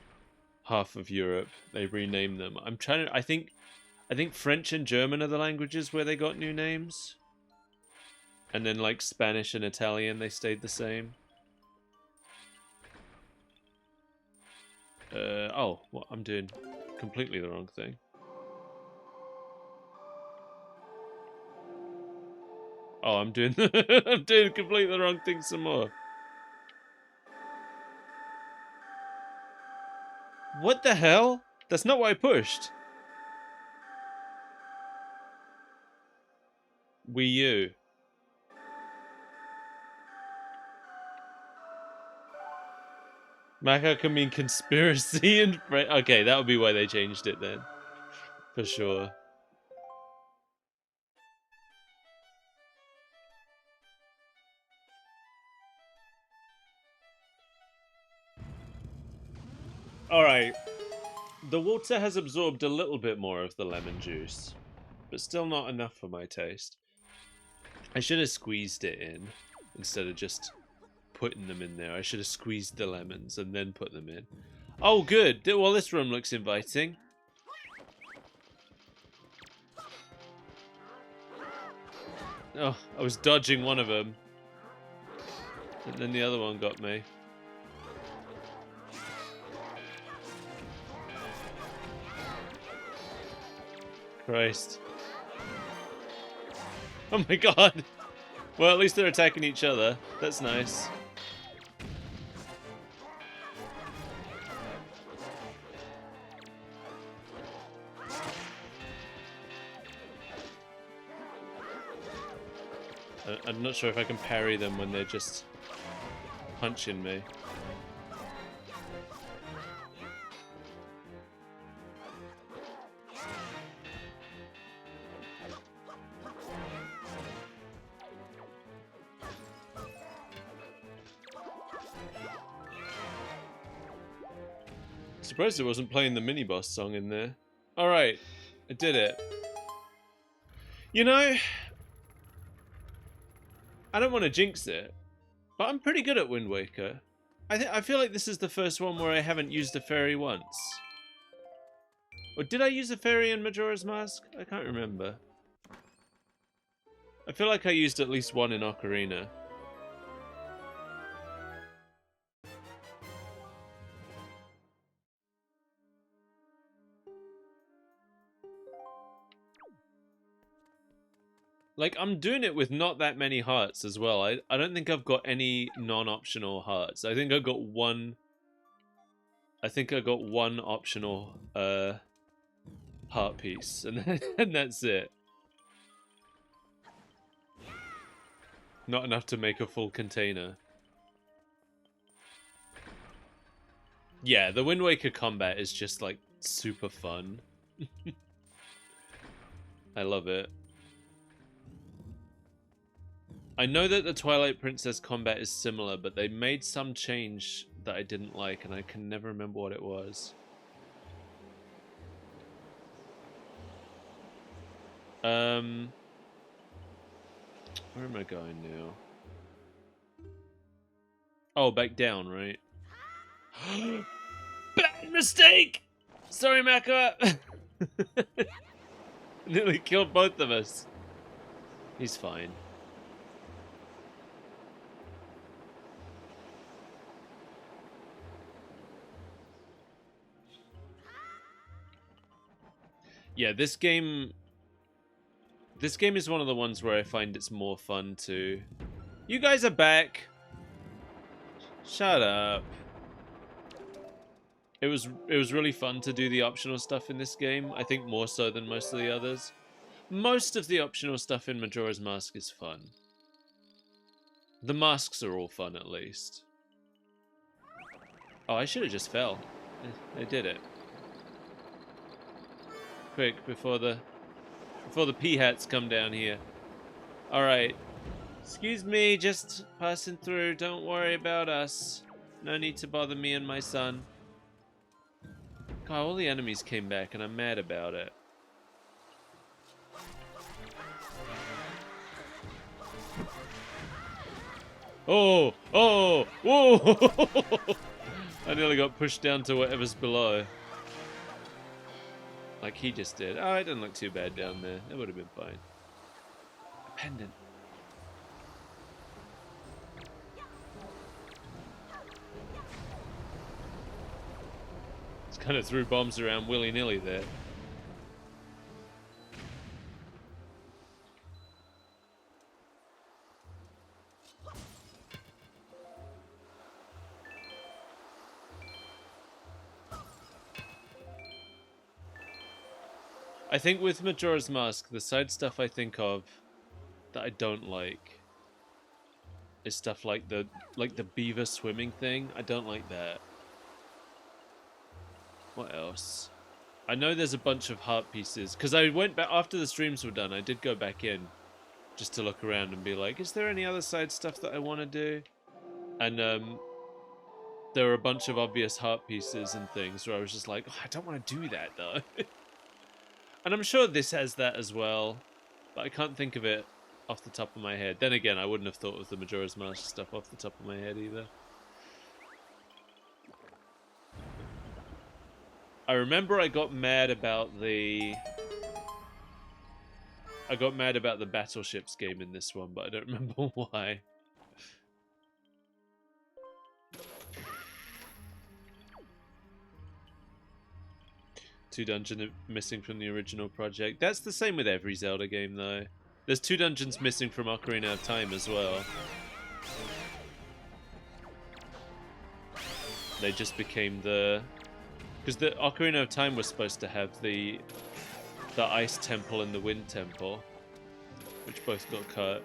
half of Europe they rename them. I think French and German are the languages where they got new names. And then like Spanish and Italian they stayed the same. Oh, what I'm doing completely the wrong thing. Oh, I'm doing I'm doing completely the wrong thing some more. What the hell? That's not what I pushed. Wii U. Maka can mean conspiracy and okay, that would be why they changed it then. For sure. Alright. The water has absorbed a little bit more of the lemon juice, but still not enough for my taste. I should have squeezed it in instead of just putting them in there. I should have squeezed the lemons and then put them in. Oh, good. Well, this room looks inviting. Oh, I was dodging one of them. And then the other one got me. Christ. Oh my god. Well, at least they're attacking each other. That's nice. I'm not sure if I can parry them when they're just punching me. Surprised it wasn't playing the mini-boss song in there. Alright, I did it. You know, I don't want to jinx it, but I'm pretty good at Wind Waker. I feel like this is the first one where I haven't used a fairy once. Or did I use a fairy in Majora's Mask? I can't remember. I feel like I used at least one in Ocarina. Like, I'm doing it with not that many hearts as well. I don't think I've got any non-optional hearts. I think I got one... I think I got one optional heart piece, and that's it. Not enough to make a full container. Yeah, the Wind Waker combat is just, like, super fun. I love it. I know that the Twilight Princess combat is similar, but they made some change that I didn't like, and I can never remember what it was. Where am I going now? Oh, back down, right? Bad mistake! Sorry, Maka! Nearly killed both of us. He's fine. Yeah, this game is one of the ones where I find it's more fun to... You guys are back! Shut up. It was really fun to do the optional stuff in this game. I think more so than most of the others. Most of the optional stuff in Majora's Mask is fun. The masks are all fun, at least. Oh, I should have just fell. I did it. Quick, before the P-hats come down here. Alright. Excuse me, just passing through. Don't worry about us. No need to bother me and my son. God, all the enemies came back and I'm mad about it. Oh! Oh! Whoa! I nearly got pushed down to whatever's below. Like he just did. Oh, it didn't look too bad down there. It would have been fine. A pendant. Just kind of threw bombs around willy-nilly there. I think with Majora's Mask, the side stuff I think of that I don't like is stuff like the beaver swimming thing. I don't like that. What else? I know there's a bunch of heart pieces because I went back after the streams were done. I did go back in just to look around and be like, is there any other side stuff that I want to do? And there were a bunch of obvious heart pieces and things where I was just like, oh, I don't want to do that though. And I'm sure this has that as well, but I can't think of it off the top of my head. Then again, I wouldn't have thought of the Majora's Mask stuff off the top of my head either. I remember I got mad about the battleships game in this one, but I don't remember why. Two dungeons missing from the original project. That's the same with every Zelda game, though. There's 2 dungeons missing from Ocarina of Time as well. They just became the... Because the Ocarina of Time was supposed to have the Ice Temple and the Wind Temple, which both got cut.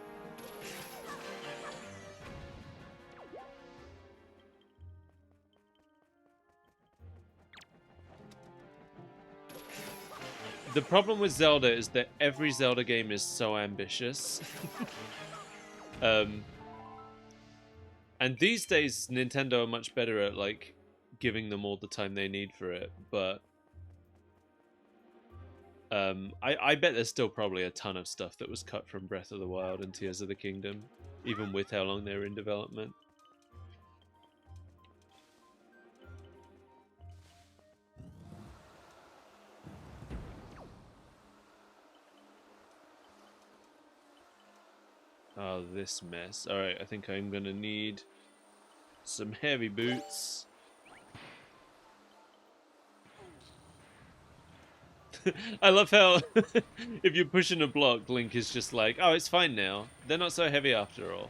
The problem with Zelda is that every Zelda game is so ambitious. And these days, Nintendo are much better at, like, giving them all the time they need for it, but... I bet there's still probably a ton of stuff that was cut from Breath of the Wild and Tears of the Kingdom, even with how long they were in development. Oh, this mess. Alright, I think I'm gonna need some heavy boots. I love how if you're pushing a block, Link is just like, oh, it's fine now. They're not so heavy after all.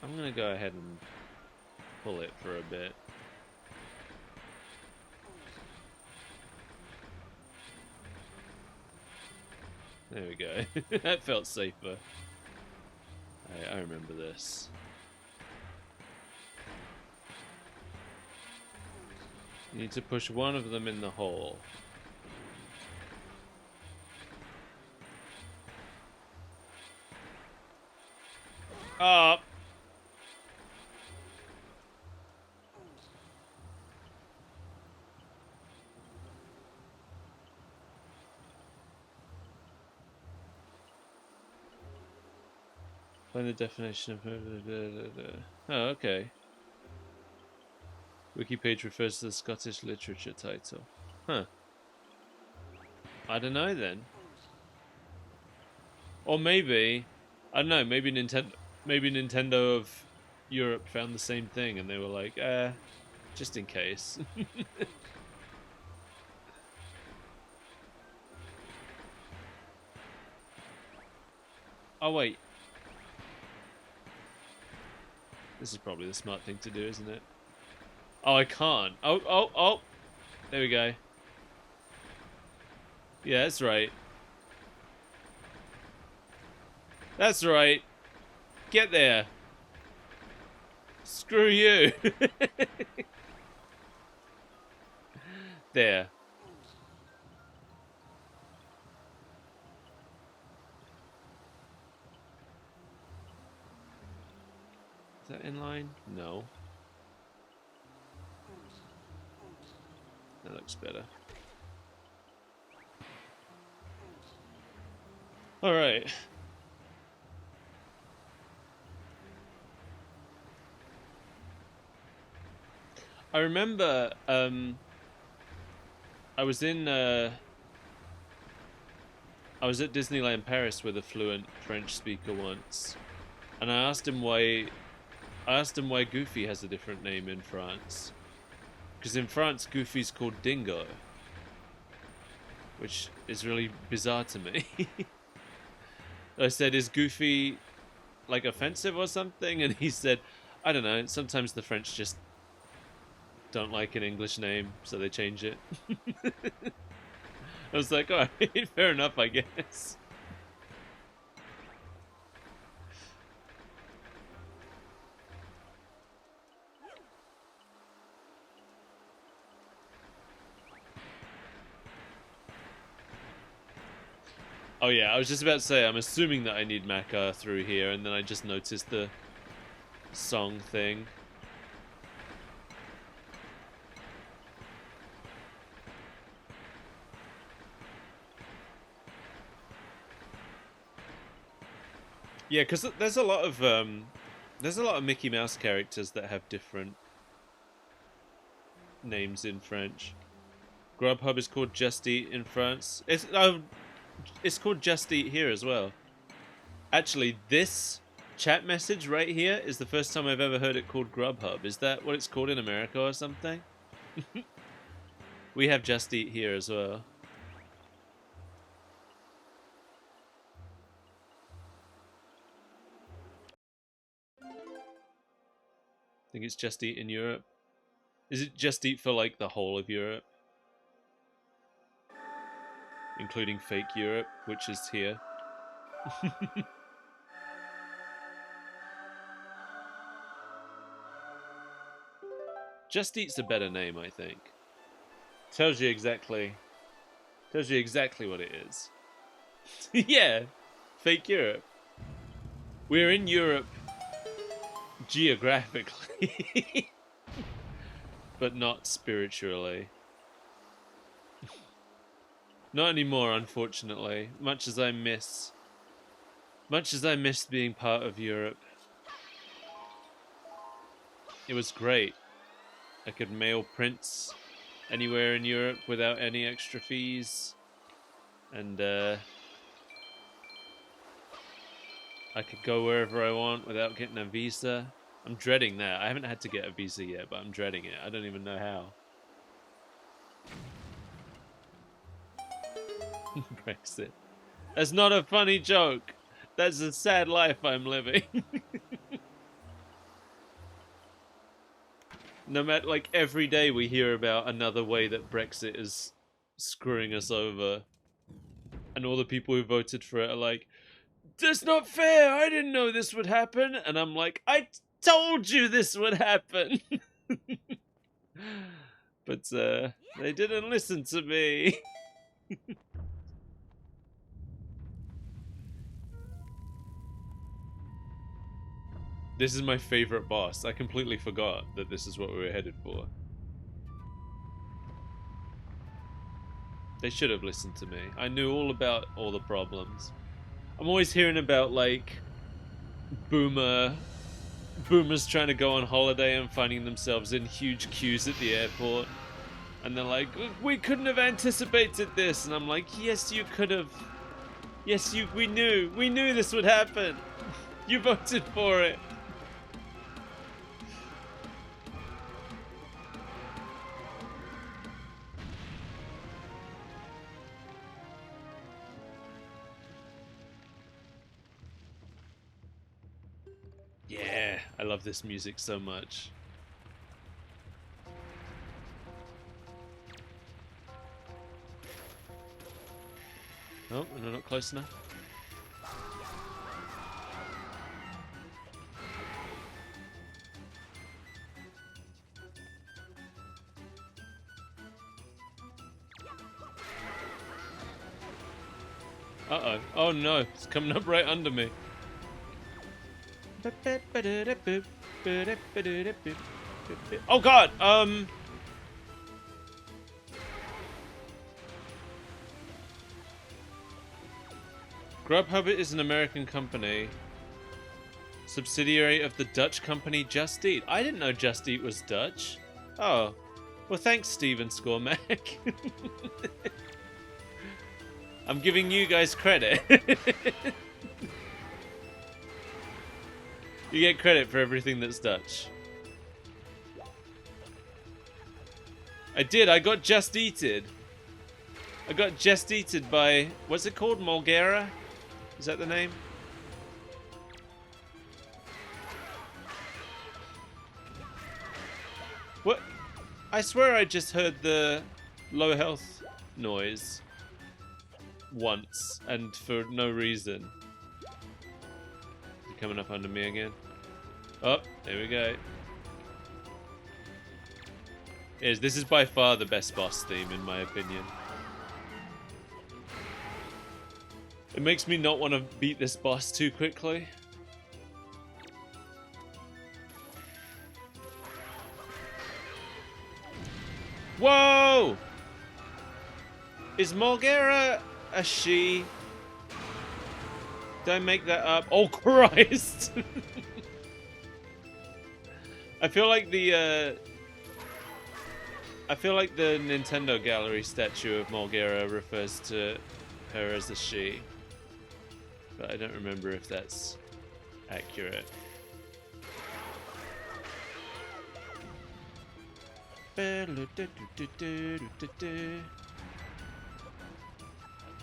I'm gonna go ahead and pull it for a bit. There we go. That felt safer. I remember this. You need to push one of them in the hole. Up! Find the definition of... Oh, okay. Wiki page refers to the Scottish literature title. Huh. I don't know then. Or maybe... I don't know, maybe Nintendo of Europe found the same thing and they were like, just in case. Oh, wait. This is probably the smart thing to do, isn't it? Oh, I can't. Oh. There we go. Yeah, that's right. That's right. Get there. Screw you. There. Is that in line? No. That looks better. Alright. I remember, I was at Disneyland Paris with a fluent French speaker once, and I asked him why Goofy has a different name in France. Because in France, Goofy's called Dingo, which is really bizarre to me. I said, is Goofy like offensive or something? And he said, I don't know, sometimes the French just don't like an English name, so they change it. I was like, alright, fair enough, I guess. Oh yeah, I was just about to say, I'm assuming that I need Macca through here, and then I just noticed the song thing. Yeah, because there's a lot of Mickey Mouse characters that have different names in French. Grubhub is called Just Eat in France. It's called Just Eat here as well. Actually, this chat message right here is the first time I've ever heard it called Grubhub. Is that what it's called in America or something? We have Just Eat here as well. I think it's Just Eat in Europe. Is it Just Eat for like the whole of Europe? Including fake Europe, which is here. Just Eat's a better name, I think. Tells you exactly what it is. Yeah, fake Europe. We're in Europe geographically, but not spiritually. Not anymore, unfortunately. Much as I miss being part of Europe. It was great. I could mail prints anywhere in Europe without any extra fees. And I could go wherever I want without getting a visa. I'm dreading that. I haven't had to get a visa yet, but I'm dreading it. I don't even know how. Brexit. That's not a funny joke. That's a sad life I'm living. No matter, like, every day we hear about another way that Brexit is screwing us over. And all the people who voted for it are like, that's not fair, I didn't know this would happen. And I'm like, I told you this would happen. But they didn't listen to me. This is my favorite boss. I completely forgot that this is what we were headed for. They should have listened to me. I knew all about all the problems. I'm always hearing about, like, boomers trying to go on holiday and finding themselves in huge queues at the airport. And they're like, we couldn't have anticipated this. And I'm like, yes, you could have. Yes, we knew. We knew this would happen. You voted for it. Yeah, I love this music so much. Oh, no, not close enough. Uh-oh. Oh no, it's coming up right under me. Oh god, Grubhub is an American company, subsidiary of the Dutch company Just Eat. I didn't know Just Eat was Dutch. Oh, well thanks Steven Scormack. I'm giving you guys credit. You get credit for everything that's Dutch. I did, I got Just Eated. I got Just Eated by, what's it called? Mulgera? Is that the name? What? I swear I just heard the low health noise once, and for no reason. You're coming up under me again. Oh, there we go. This is by far the best boss theme, in my opinion. It makes me not want to beat this boss too quickly. Whoa! Is Mulgera a she? Did I make that up? Oh Christ! I feel like the Nintendo Gallery statue of Mulgera refers to her as a she, but I don't remember if that's accurate.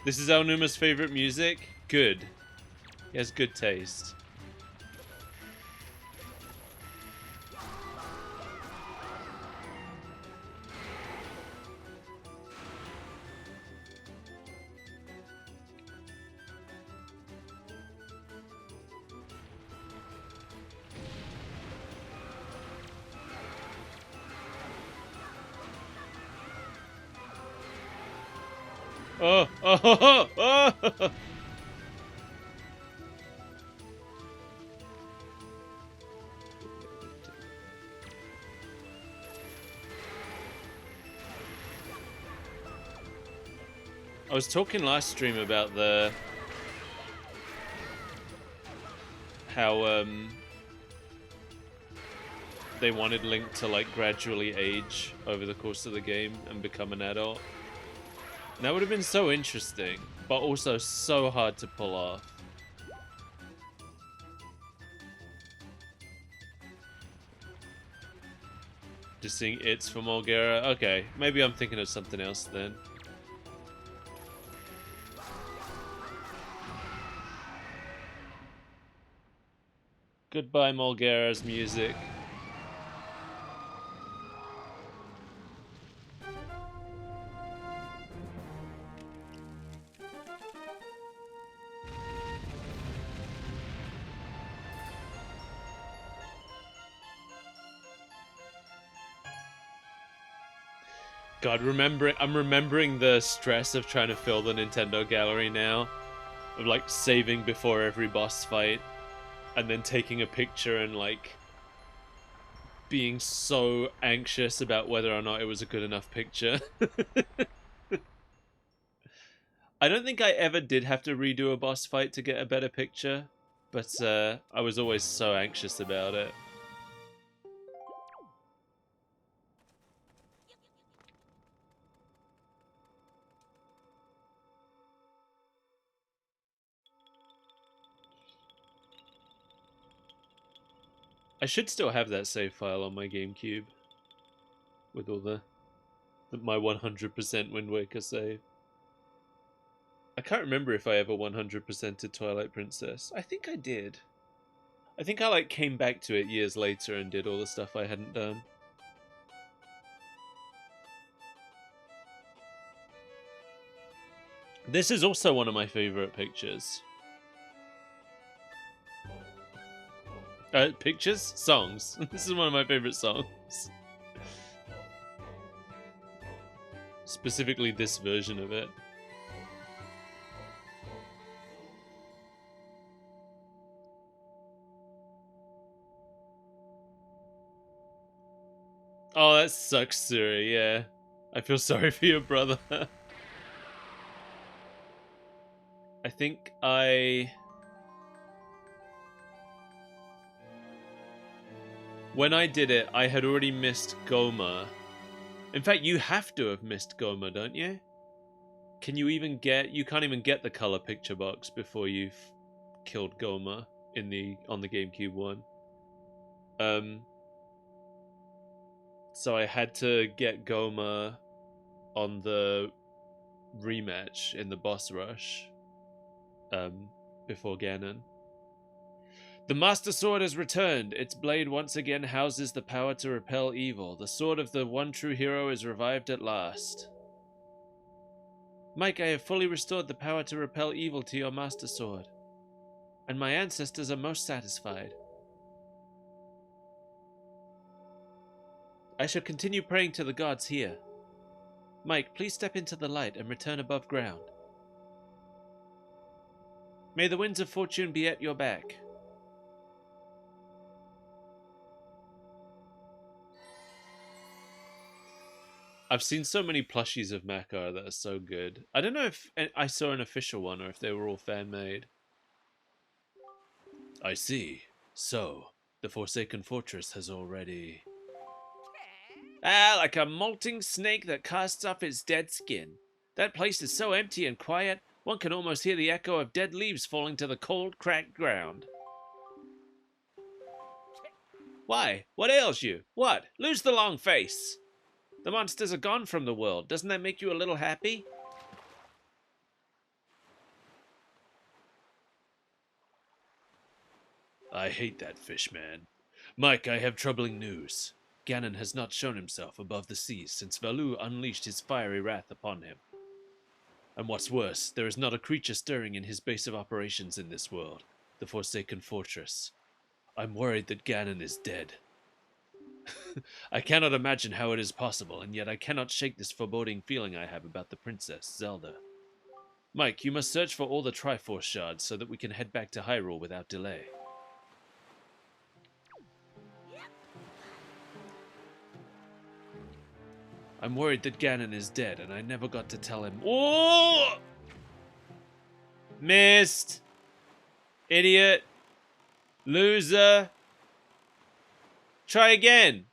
This is Aonuma's favorite music? Good. He has good taste. Oh, oh, oh, oh, oh. I was talking last stream about how they wanted Link to like gradually age over the course of the game and become an adult. And that would have been so interesting, but also so hard to pull off. Just seeing It's from Mulgera. Okay, maybe I'm thinking of something else then. Goodbye, Mulgera's music. God, I'm remembering the stress of trying to fill the Nintendo Gallery now. Of like saving before every boss fight. And then taking a picture and like being so anxious about whether or not it was a good enough picture. I don't think I ever did have to redo a boss fight to get a better picture. But I was always so anxious about it. I should still have that save file on my GameCube. With all my 100% Wind Waker save. I can't remember if I ever 100%ed Twilight Princess. I think I did. I think I like came back to it years later and did all the stuff I hadn't done. This is also one of my favorite pictures. Pictures? Songs. This is one of my favorite songs. Specifically this version of it. Oh, that sucks, Suri, yeah. I feel sorry for your brother. I think when I did it, I had already missed Goma. In fact, you have to have missed Goma, don't you? Can you even get... You can't even get the color picture box before you've killed Goma on the GameCube one. So I had to get Goma on the rematch in the boss rush before Ganon. The Master Sword has returned. Its blade once again houses the power to repel evil. The sword of the one true hero is revived at last. Mike, I have fully restored the power to repel evil to your Master Sword, and my ancestors are most satisfied. I shall continue praying to the gods here. Mike, please step into the light and return above ground. May the winds of fortune be at your back. I've seen so many plushies of Makar that are so good. I don't know if I saw an official one or if they were all fan-made. I see. So, the Forsaken Fortress has already... like a molting snake that casts off its dead skin. That place is so empty and quiet, one can almost hear the echo of dead leaves falling to the cold, cracked ground. Why? What ails you? What? Lose the long face! The monsters are gone from the world. Doesn't that make you a little happy? I hate that fish, man. Mike, I have troubling news. Ganon has not shown himself above the seas since Valoo unleashed his fiery wrath upon him. And what's worse, there is not a creature stirring in his base of operations in this world, the Forsaken Fortress. I'm worried that Ganon is dead. I cannot imagine how it is possible, and yet I cannot shake this foreboding feeling I have about the Princess, Zelda. Mike, you must search for all the Triforce shards so that we can head back to Hyrule without delay. I'm worried that Ganon is dead, and I never got to tell him. Oh! Missed! Idiot! Loser! Try again!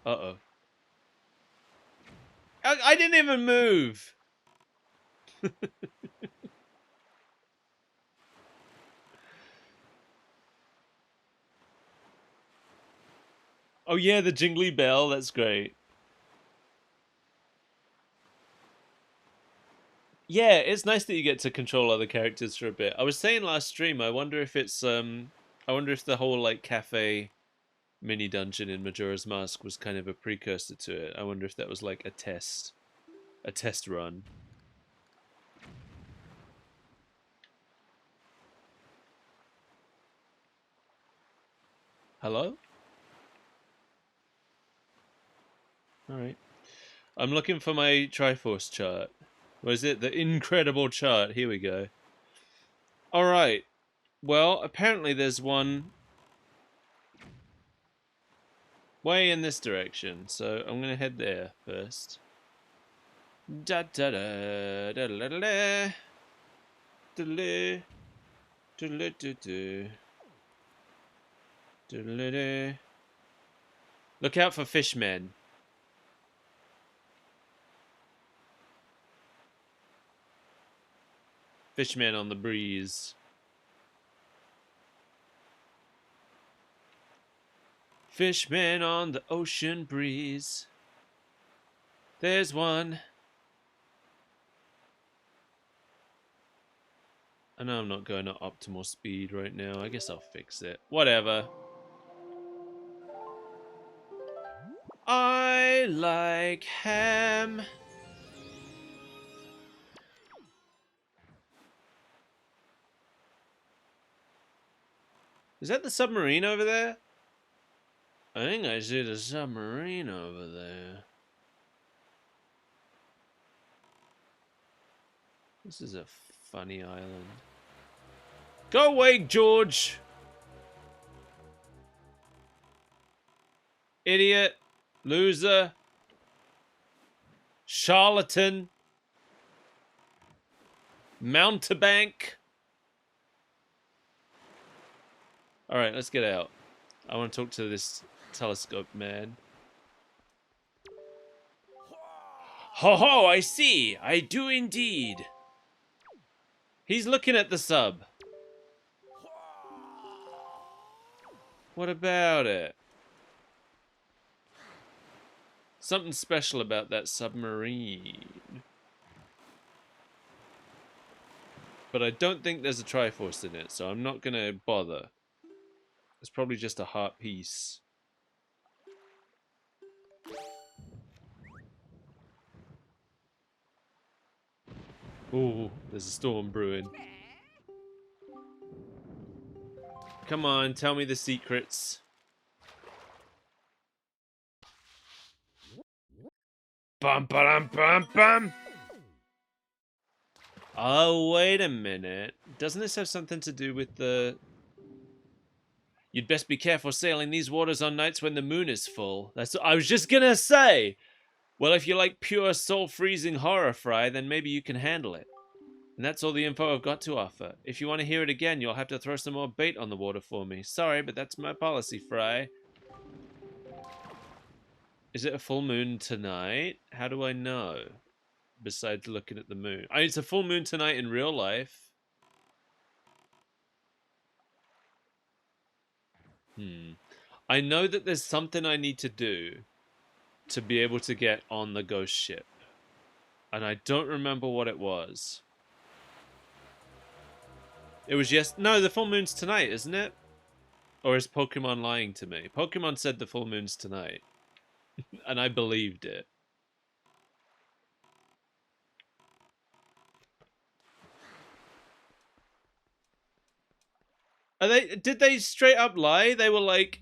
Uh-oh. I didn't even move! Oh yeah, the jingly bell, that's great. Yeah, it's nice that you get to control other characters for a bit. I was saying last stream, I wonder if it's I wonder if the whole like cafe mini dungeon in Majora's Mask was kind of a precursor to it. I wonder if that was like a test run. Hello? Alright. I'm looking for my Triforce chart. Was it the incredible chart? Here we go. Alright. Well, apparently there's one way in this direction, so I'm gonna head there first. Da da da da da da da da da da da. Look out for fishmen. Fishmen on the breeze. Fishmen on the ocean breeze. There's one. I know I'm not going at optimal speed right now. I guess I'll fix it. Whatever. I like ham. Is that the submarine over there? I think I see the submarine over there. This is a funny island. Go away, George! Idiot. Loser. Charlatan. Mountebank. Alright, let's get out. I want to talk to this telescope man. Ho ho, I see. I do indeed. He's looking at the sub. What about it? Something special about that submarine. But I don't think there's a Triforce in it, so I'm not going to bother. It's probably just a heart piece. Ooh, there's a storm brewing. Come on, tell me the secrets. Bum bum bum bum. Oh, wait a minute. Doesn't this have something to do with the... You'd best be careful sailing these waters on nights when the moon is full. That's what I was just gonna say. Well, if you like pure soul-freezing horror, Fry, then maybe you can handle it. And that's all the info I've got to offer. If you want to hear it again, you'll have to throw some more bait on the water for me. Sorry, but that's my policy, Fry. Is it a full moon tonight? How do I know? Besides looking at the moon. It's a full moon tonight in real life. I know that there's something I need to do to be able to get on the ghost ship. And I don't remember what it was. It was no, the full moon's tonight, isn't it? Or is Pokemon lying to me? Pokemon said the full moon's tonight. And I believed it. Did they straight up lie? They were like,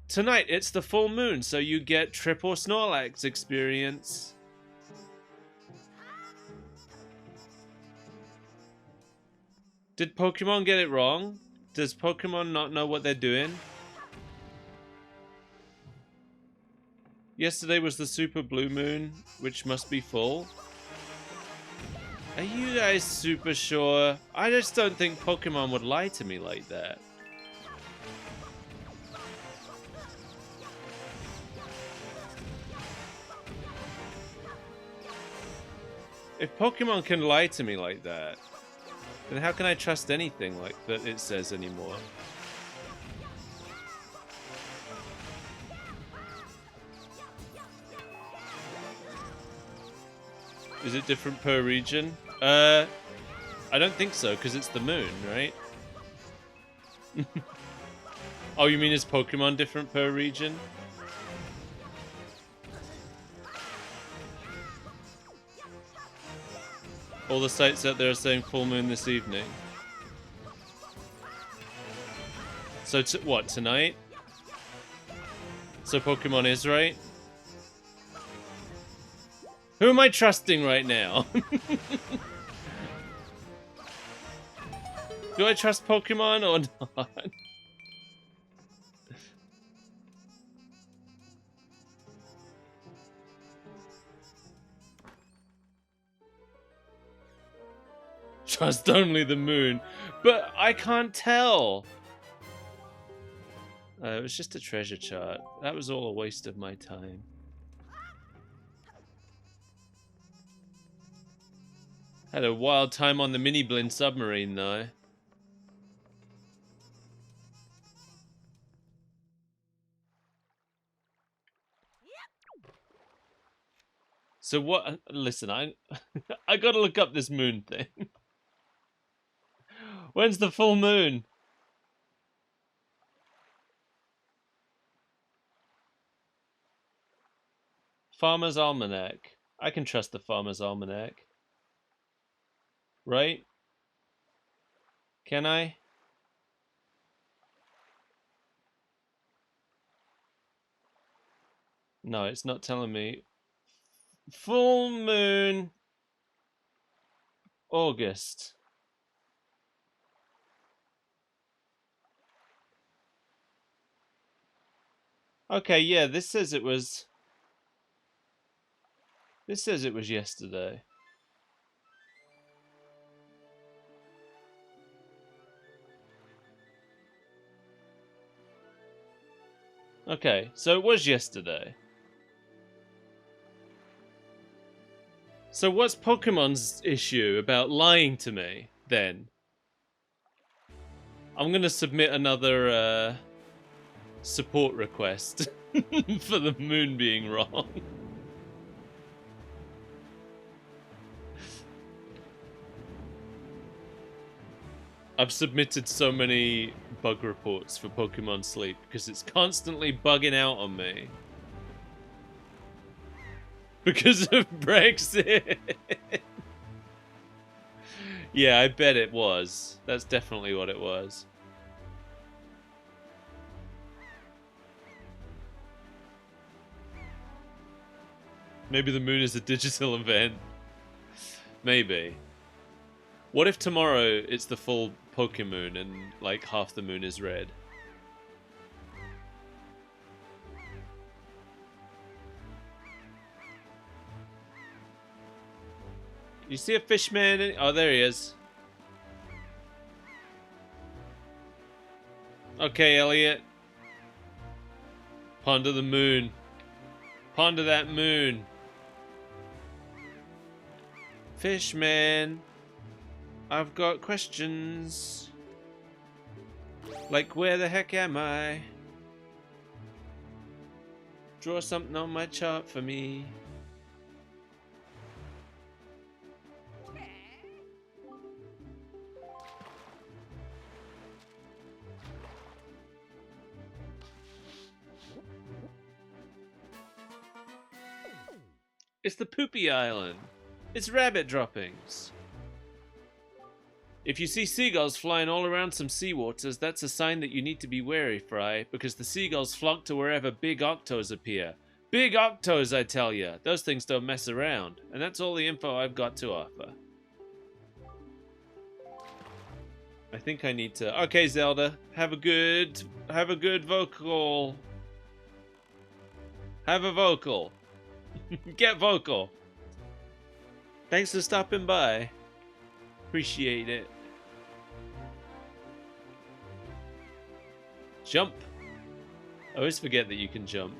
tonight it's the full moon, so you get triple Snorlax experience. Did Pokemon get it wrong? Does Pokemon not know what they're doing? Yesterday was the super blue moon, which must be full. Are you guys super sure? I just don't think Pokemon would lie to me like that. If Pokemon can lie to me like that, then how can I trust anything like that it says anymore? Is it different per region? I don't think so, because it's the moon, right? Oh, you mean is Pokemon different per region? All the sites out there are saying full moon this evening. So what, tonight? So Pokemon is right? Who am I trusting right now? Do I trust Pokemon or not? Trust only the moon. But I can't tell. It was just a treasure chart. That was all a waste of my time. Had a wild time on the Mini Blinn submarine, though. So what? Listen, I gotta look up this moon thing. When's the full moon? Farmer's Almanac. I can trust the Farmer's Almanac. Right? Can I? No, it's not telling me. Full moon. August. Okay, yeah, this says it was... This says it was yesterday. Okay, so it was yesterday. So what's Pokemon's issue about lying to me, then? I'm gonna submit another, support request for the moon being wrong. I've submitted so many bug reports for Pokemon Sleep because it's constantly bugging out on me. Because of Brexit. Yeah, I bet it was. That's definitely what it was. Maybe the moon is a digital event. Maybe. What if tomorrow it's the full Pokemoon and like half the moon is red? You see a fishman? Oh, there he is. Okay, Elliot. Ponder the moon. Ponder that moon. Fishman. I've got questions. Like, where the heck am I? Draw something on my chart for me. It's the Poopy Island. It's rabbit droppings. If you see seagulls flying all around some seawaters, that's a sign that you need to be wary, Fry, because the seagulls flock to wherever big octos appear. Big octos, I tell you. Those things don't mess around. And that's all the info I've got to offer. I think I need to... Okay, Zelda. Have a good vocal. Have a vocal. Get vocal. Thanks for stopping by. Appreciate it. Jump. I always forget that you can jump.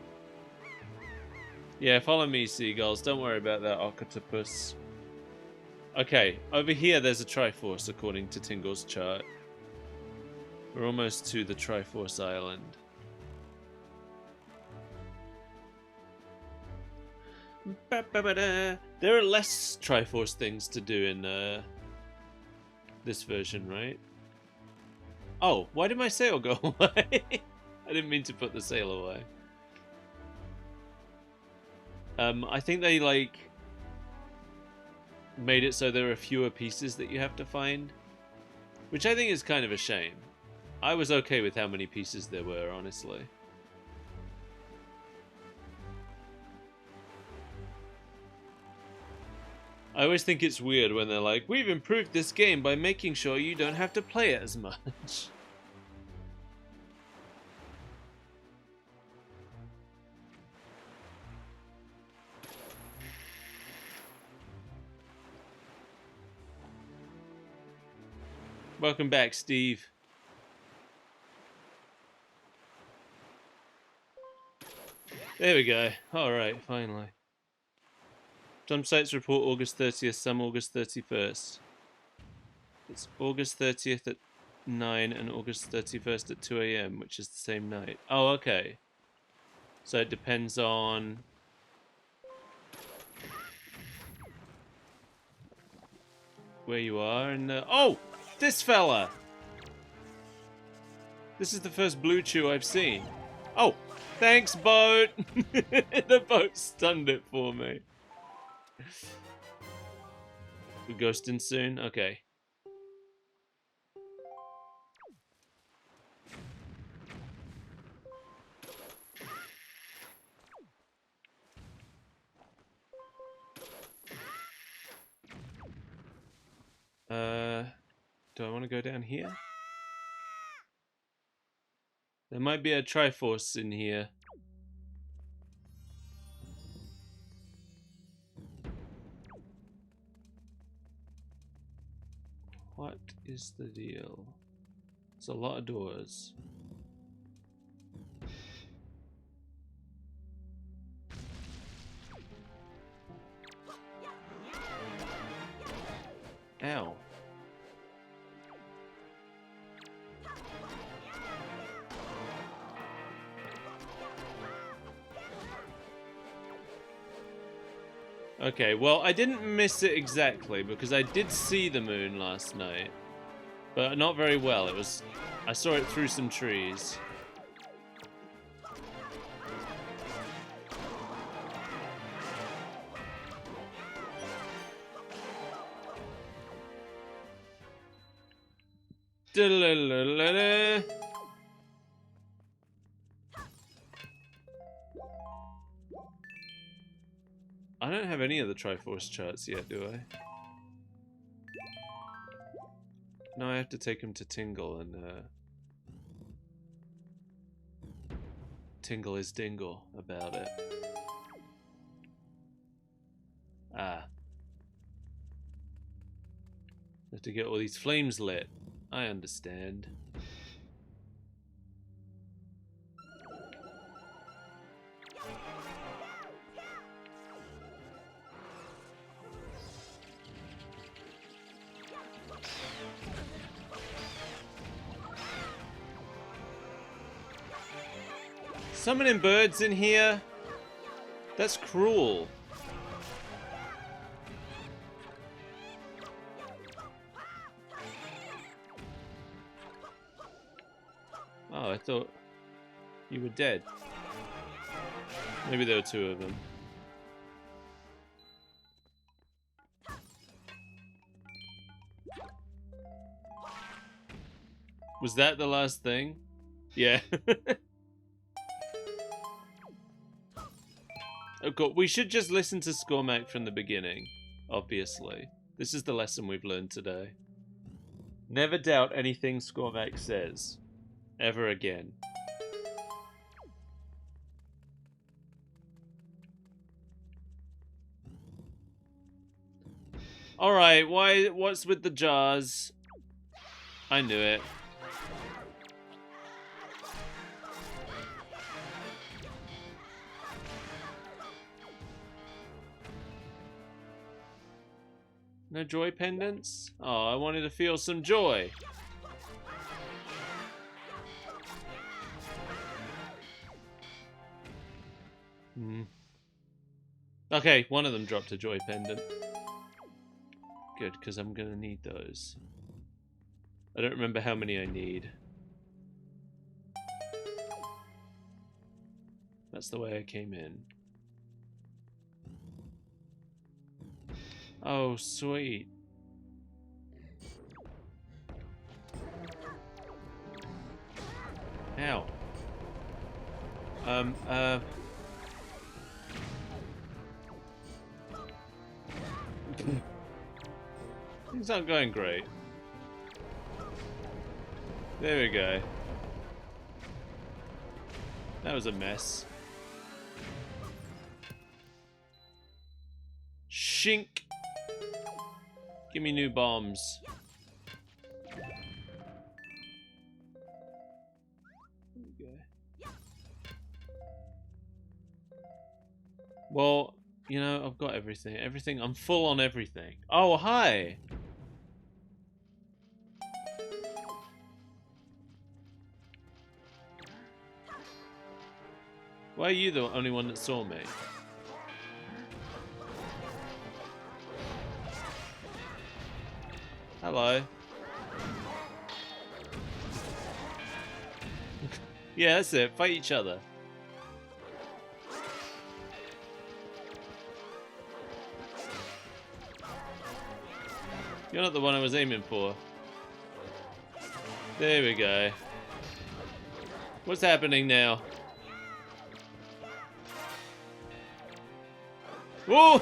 Yeah, follow me, seagulls. Don't worry about that octopus. Okay, over here there's a Triforce according to Tingle's chart. We're almost to the Triforce Island. There are less Triforce things to do in this version, right? Oh, why did my sail go away? I didn't mean to put the sail away. I think they like made it so there are fewer pieces that you have to find, which I think is kind of a shame. I was okay with how many pieces there were, honestly. I always think it's weird when they're like, we've improved this game by making sure you don't have to play it as much. Welcome back, Steve. There we go. Alright, finally. Some sites report August 30th, some August 31st. It's August 30th at 9 and August 31st at 2 AM, which is the same night. Oh, okay. So it depends on... where you are and... Oh! This fella! This is the first blue chew I've seen. Oh, thanks, boat. The boat stunned it for me. We're ghosting soon? Okay. Do I want to go down here? There might be a Triforce in here. What is the deal? It's a lot of doors. Ow. Okay, well, I didn't miss it exactly because I did see the moon last night, but not very well. I saw it through some trees. I don't have any of the Triforce charts yet, do I? No, I have to take him to Tingle and Tingle is Dingle about it. Ah. Have to get all these flames lit. I understand. Summoning birds in here? That's cruel. Oh, I thought you were dead. Maybe there were two of them. Was that the last thing? Yeah. Oh god, we should just listen to SkullPirateMike from the beginning, obviously. This is the lesson we've learned today. Never doubt anything SkullPirateMike says. Ever again. Alright, what's with the jars? I knew it. No joy pendants? Oh, I wanted to feel some joy. Okay, one of them dropped a joy pendant. Good, because I'm going to need those. I don't remember how many I need. That's the way I came in. Oh, sweet. Ow. Things aren't going great. There we go. That was a mess. Shink! Give me new bombs. There we go. Well, you know, I've got everything. Everything. I'm full on everything. Oh, hi! Why are you the only one that saw me? Hello. Yeah, that's it. Fight each other. You're not the one I was aiming for. There we go. What's happening now? Whoa!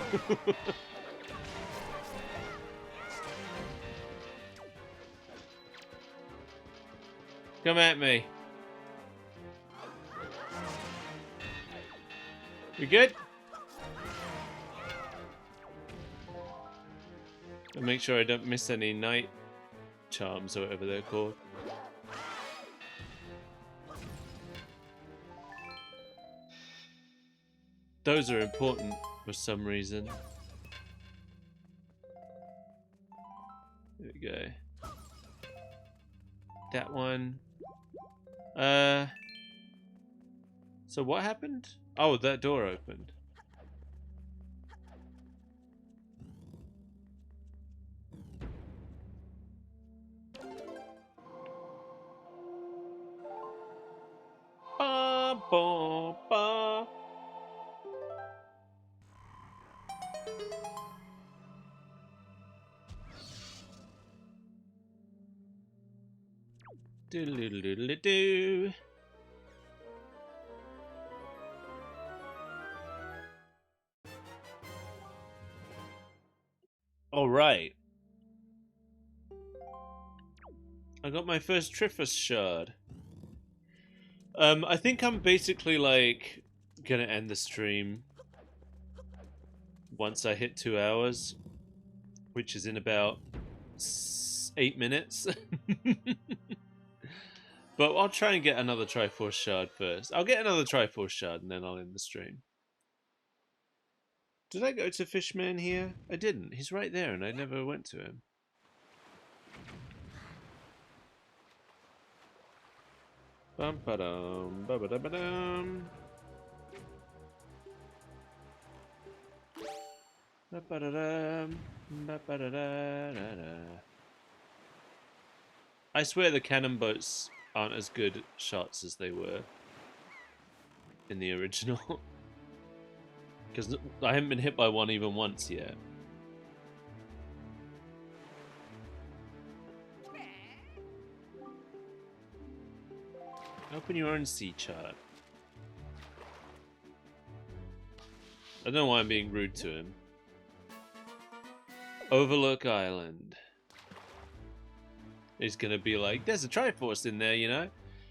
Come at me. We good? And make sure I don't miss any night charms or whatever they're called. Those are important for some reason. There we go. That one. So what happened? Oh, that door opened. Ba, ba, ba. Do-do-do-do-do-do. All right. I got my first Triffus shard. I think I'm basically like gonna end the stream once I hit 2 hours, which is in about 8 minutes. But I'll try and get another Triforce shard first. I'll get another Triforce shard and then I'll end the stream. Did I go to Fishman here? I didn't. He's right there and I never went to him. Bum ba dum ba ba da ba dum. Ba ba da dum ba ba da da da da. I swear the cannon boats aren't as good shots as they were in the original. Because I haven't been hit by one even once yet. Open your own sea chart. I don't know why I'm being rude to him. Overlook Island. He's gonna be like, there's a Triforce in there, you know?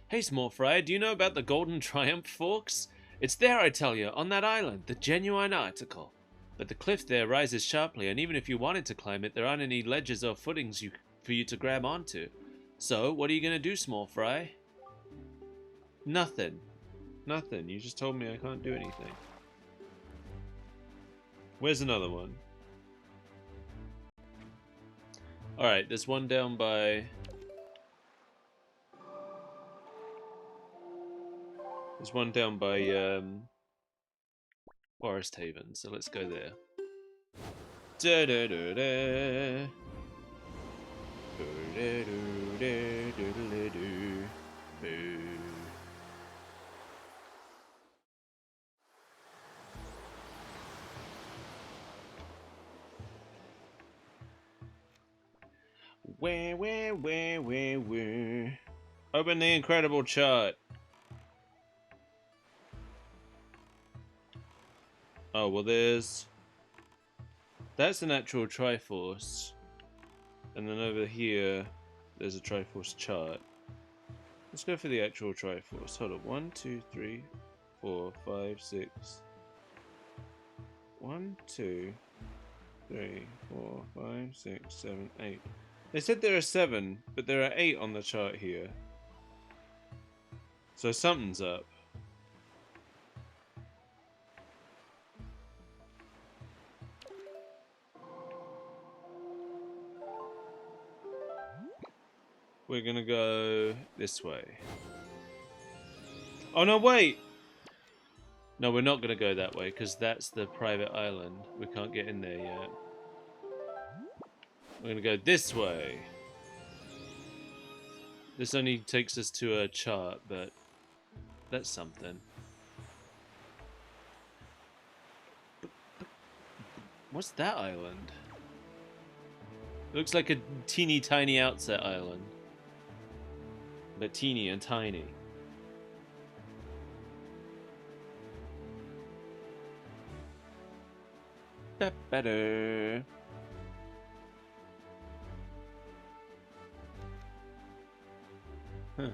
Hey, Small Fry, do you know about the Golden Triumph Forks? It's there, I tell you, on that island, the genuine article. But the cliff there rises sharply, and even if you wanted to climb it, there aren't any ledges or footings for you to grab onto. So, what are you gonna do, Small Fry? Nothing. Nothing. You just told me I can't do anything. Where's another one? Alright, there's one down by... There's one down by Forest Haven, so let's go there. Da da da da. Da da da da da da. Where? Open the incredible chart. Oh, well there's... That's an actual Triforce. And then over here, there's a Triforce chart. Let's go for the actual Triforce. Hold on. 1, 2, 3, 4, 5, 6. 1, 2, 3, 4, 5, 6, 7, 8. They said there are 7, but there are 8 on the chart here. So something's up. We're gonna go this way. Oh no, wait! No, we're not gonna go that way, because that's the private island. We can't get in there yet. We're gonna go this way. This only takes us to a chart, but that's something. What's that island? Looks like a teeny tiny outset island. But teeny and tiny. Better. Huh.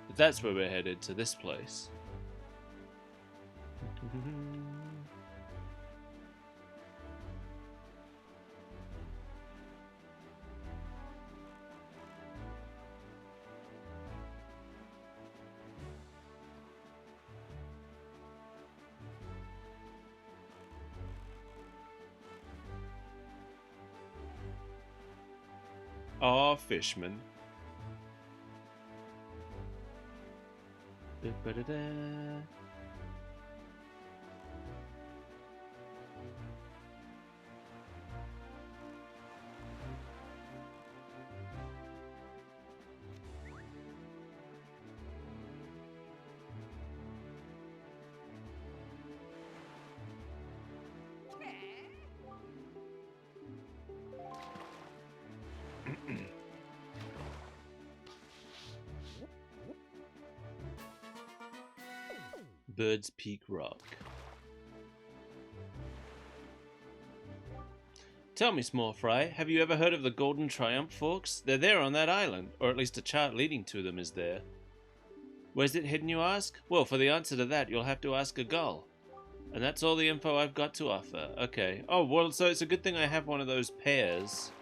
But that's where we're headed, to this place. Aw, fishman. Da-ba-da-da. Bird's Peak Rock. Tell me, small fry, have you ever heard of the Golden Triumph Forks? They're there on that island, or at least a chart leading to them is there. Where's it hidden, you ask? Well, for the answer to that, you'll have to ask a gull. And that's all the info I've got to offer. Okay. Oh, well, so it's a good thing I have one of those pairs.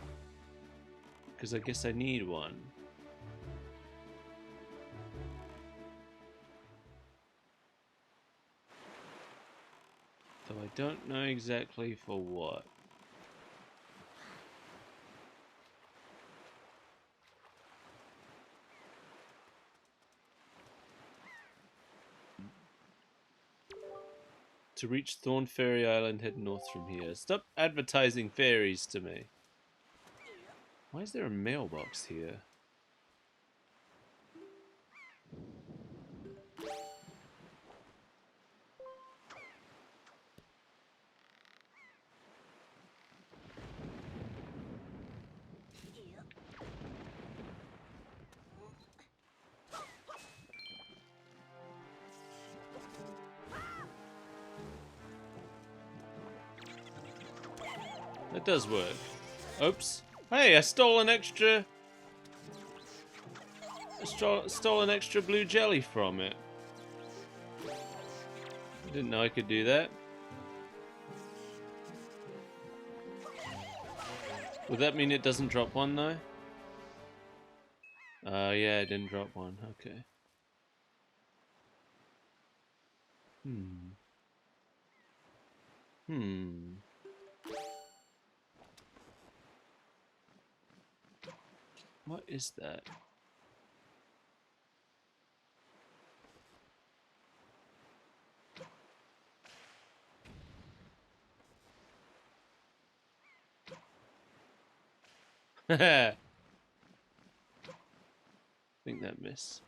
Because I guess I need one. Though I don't know exactly for what. To reach Thorn Fairy Island, head north from here. Stop advertising fairies to me. Why is there a mailbox here? That does work. Oops. Hey, I stole an extra... stole an extra blue jelly from it. Didn't know I could do that. Would that mean it doesn't drop one, though? Yeah, it didn't drop one. Okay. What is that? I think that miss.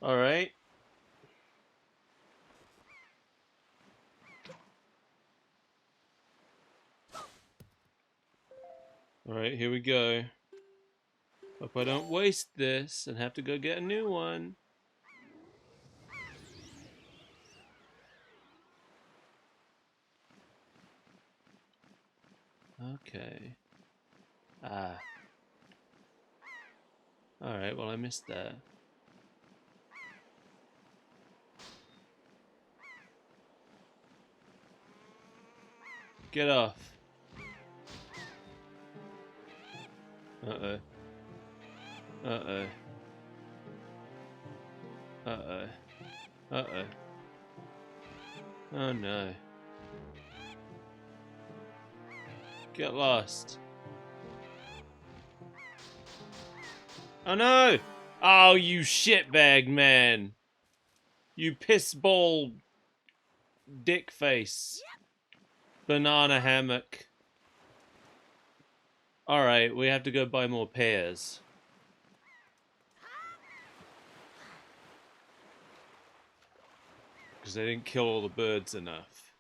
Alright. Alright, here we go. Hope I don't waste this and have to go get a new one. Okay. Ah. Alright, well I missed that. Get off. Uh-oh. Uh-oh. Uh-oh. Uh-oh. Oh no. Get lost. Oh no! Oh, you shitbag man! You pissball dick face. Banana hammock. Alright, we have to go buy more pears. Because they didn't kill all the birds enough.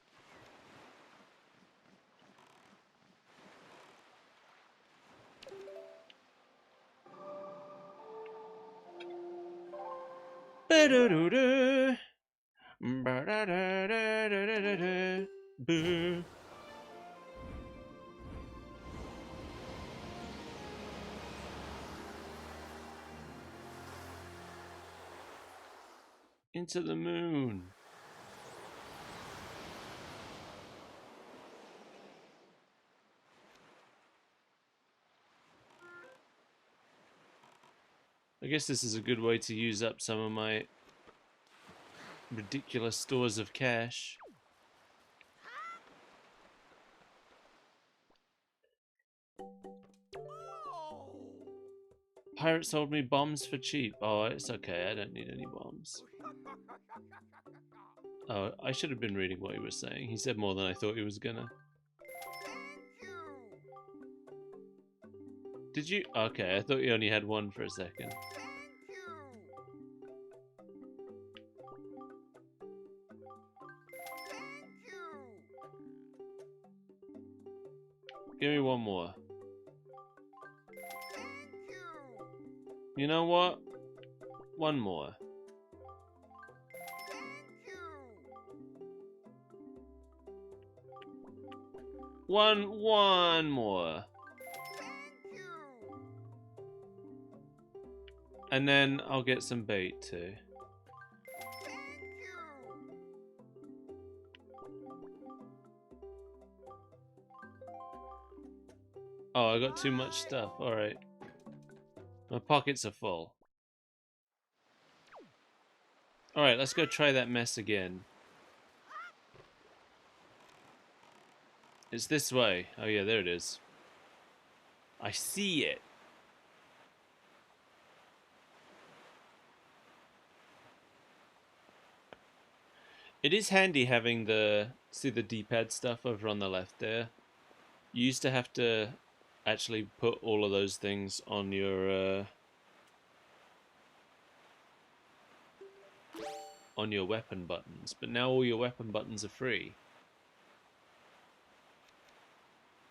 Boo. Into the moon. I guess this is a good way to use up some of my ridiculous stores of cash. Pirate sold me bombs for cheap. Oh, it's okay. I don't need any bombs. Oh, I should have been reading what he was saying. He said more than I thought he was gonna. Did you? Okay, I thought you only had one for a second. Give me one more. You know what? One more. One more. And then I'll get some bait too. Oh, I got too much stuff. Alright. My pockets are full. Alright, let's go try that mess again. It's this way. Oh yeah, there it is. I see it. It is handy having the, see the D-pad stuff over on the left there? You used to have to actually put all of those things on your weapon buttons, but now all your weapon buttons are free.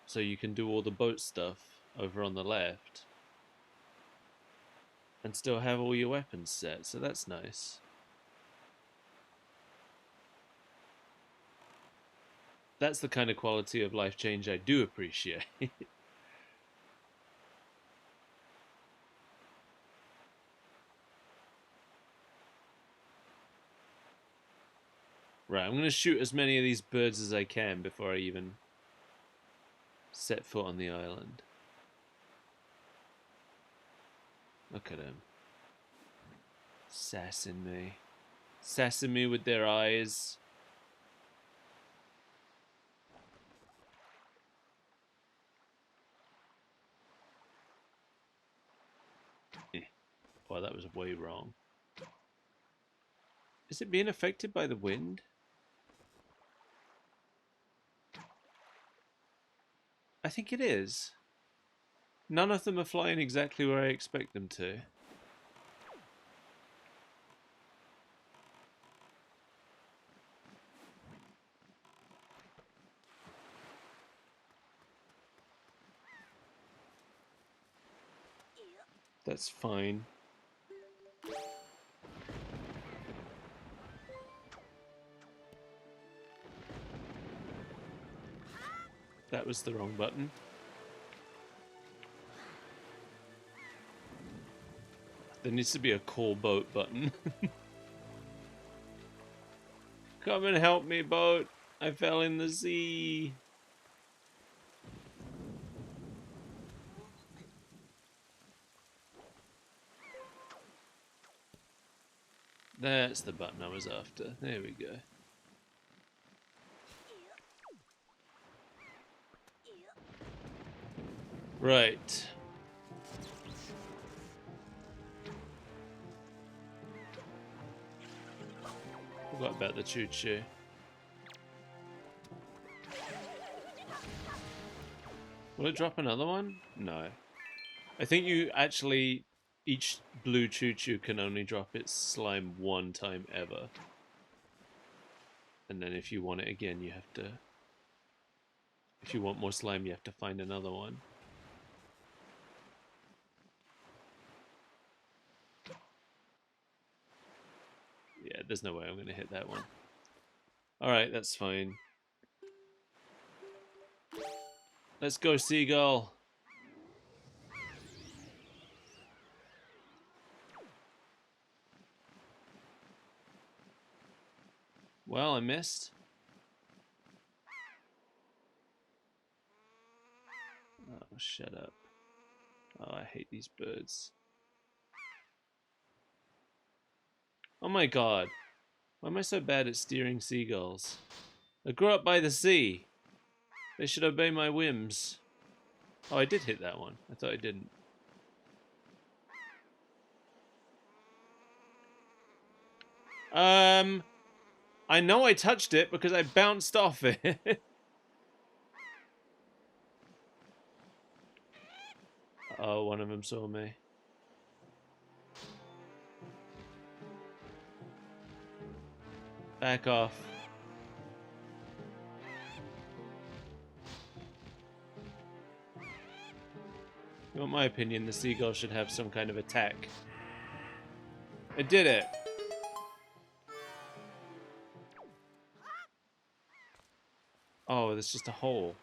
So you can do all the boat stuff over on the left and still have all your weapons set, so that's nice. That's the kind of quality of life change I do appreciate. Right, I'm going to shoot as many of these birds as I can before I even set foot on the island. Look at him. Sassing me. Sassing me with their eyes. Well, that was way wrong. Is it being affected by the wind? I think it is. None of them are flying exactly where I expect them to. That's fine. That was the wrong button. There needs to be a call boat button. Come and help me, boat. I fell in the sea. That's the button I was after. There we go. Right. Forgot about the choo-choo. Will it drop another one? No. I think you actually... Each blue choo-choo can only drop its slime one time ever. And then if you want it again, you have to... If you want more slime, you have to find another one. Yeah, there's no way I'm going to hit that one. Alright, that's fine. Let's go, Seagull. Well, I missed. Oh, shut up. Oh, I hate these birds. Oh my god. Why am I so bad at steering seagulls? I grew up by the sea. They should obey my whims. Oh, I did hit that one. I thought I didn't. I know I touched it because I bounced off it. Oh, one of them saw me. Back off. You want my opinion, the seagull should have some kind of attack. I did it! Oh, there's just a hole.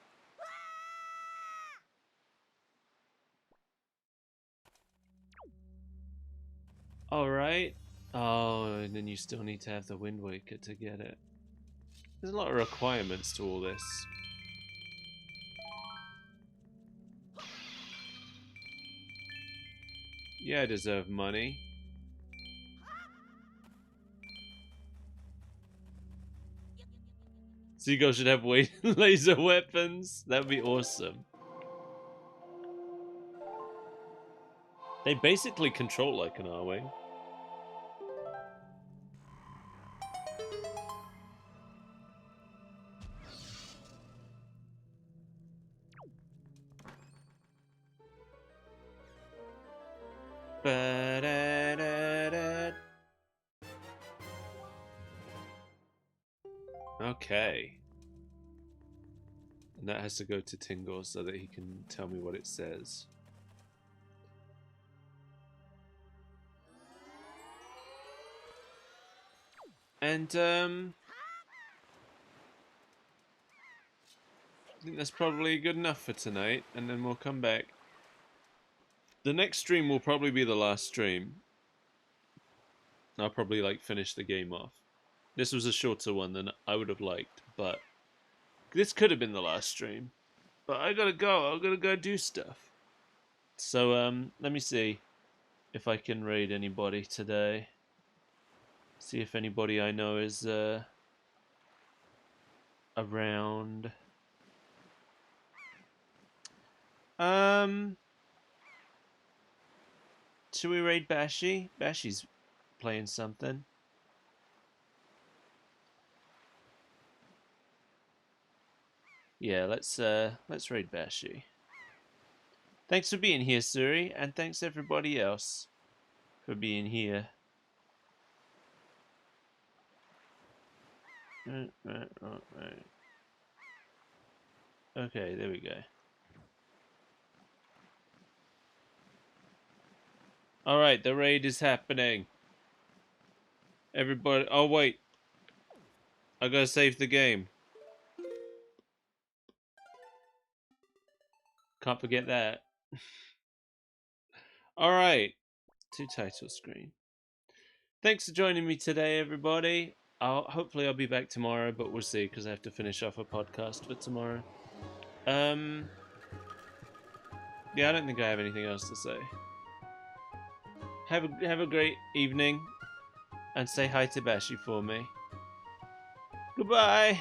Alright. Oh, and then you still need to have the Wind Waker to get it. There's a lot of requirements to all this. Yeah, I deserve money. Seagull should have laser weapons. That would be awesome. They basically control like an R-Wing. Okay. And that has to go to Tingle so that he can tell me what it says. And, I think that's probably good enough for tonight, and then we'll come back. The next stream will probably be the last stream. I'll probably, like, finish the game off. This was a shorter one than I would have liked, but this could have been the last stream. But I gotta go. I'm gonna go do stuff. So, let me see if I can raid anybody today. See if anybody I know is, around. Should we raid Bashi? Bashi's playing something. Yeah, let's raid Bashi. Thanks for being here, Suri, and thanks everybody else for being here. Right. Okay, there we go. Alright, the raid is happening. Everybody... Oh, wait. I gotta save the game. Can't forget that. Alright. To title screen. Thanks for joining me today, everybody. Hopefully I'll be back tomorrow, but we'll see, because I have to finish off a podcast for tomorrow. Yeah, I don't think I have anything else to say. Have a great evening, and say hi to Bashi for me. Goodbye!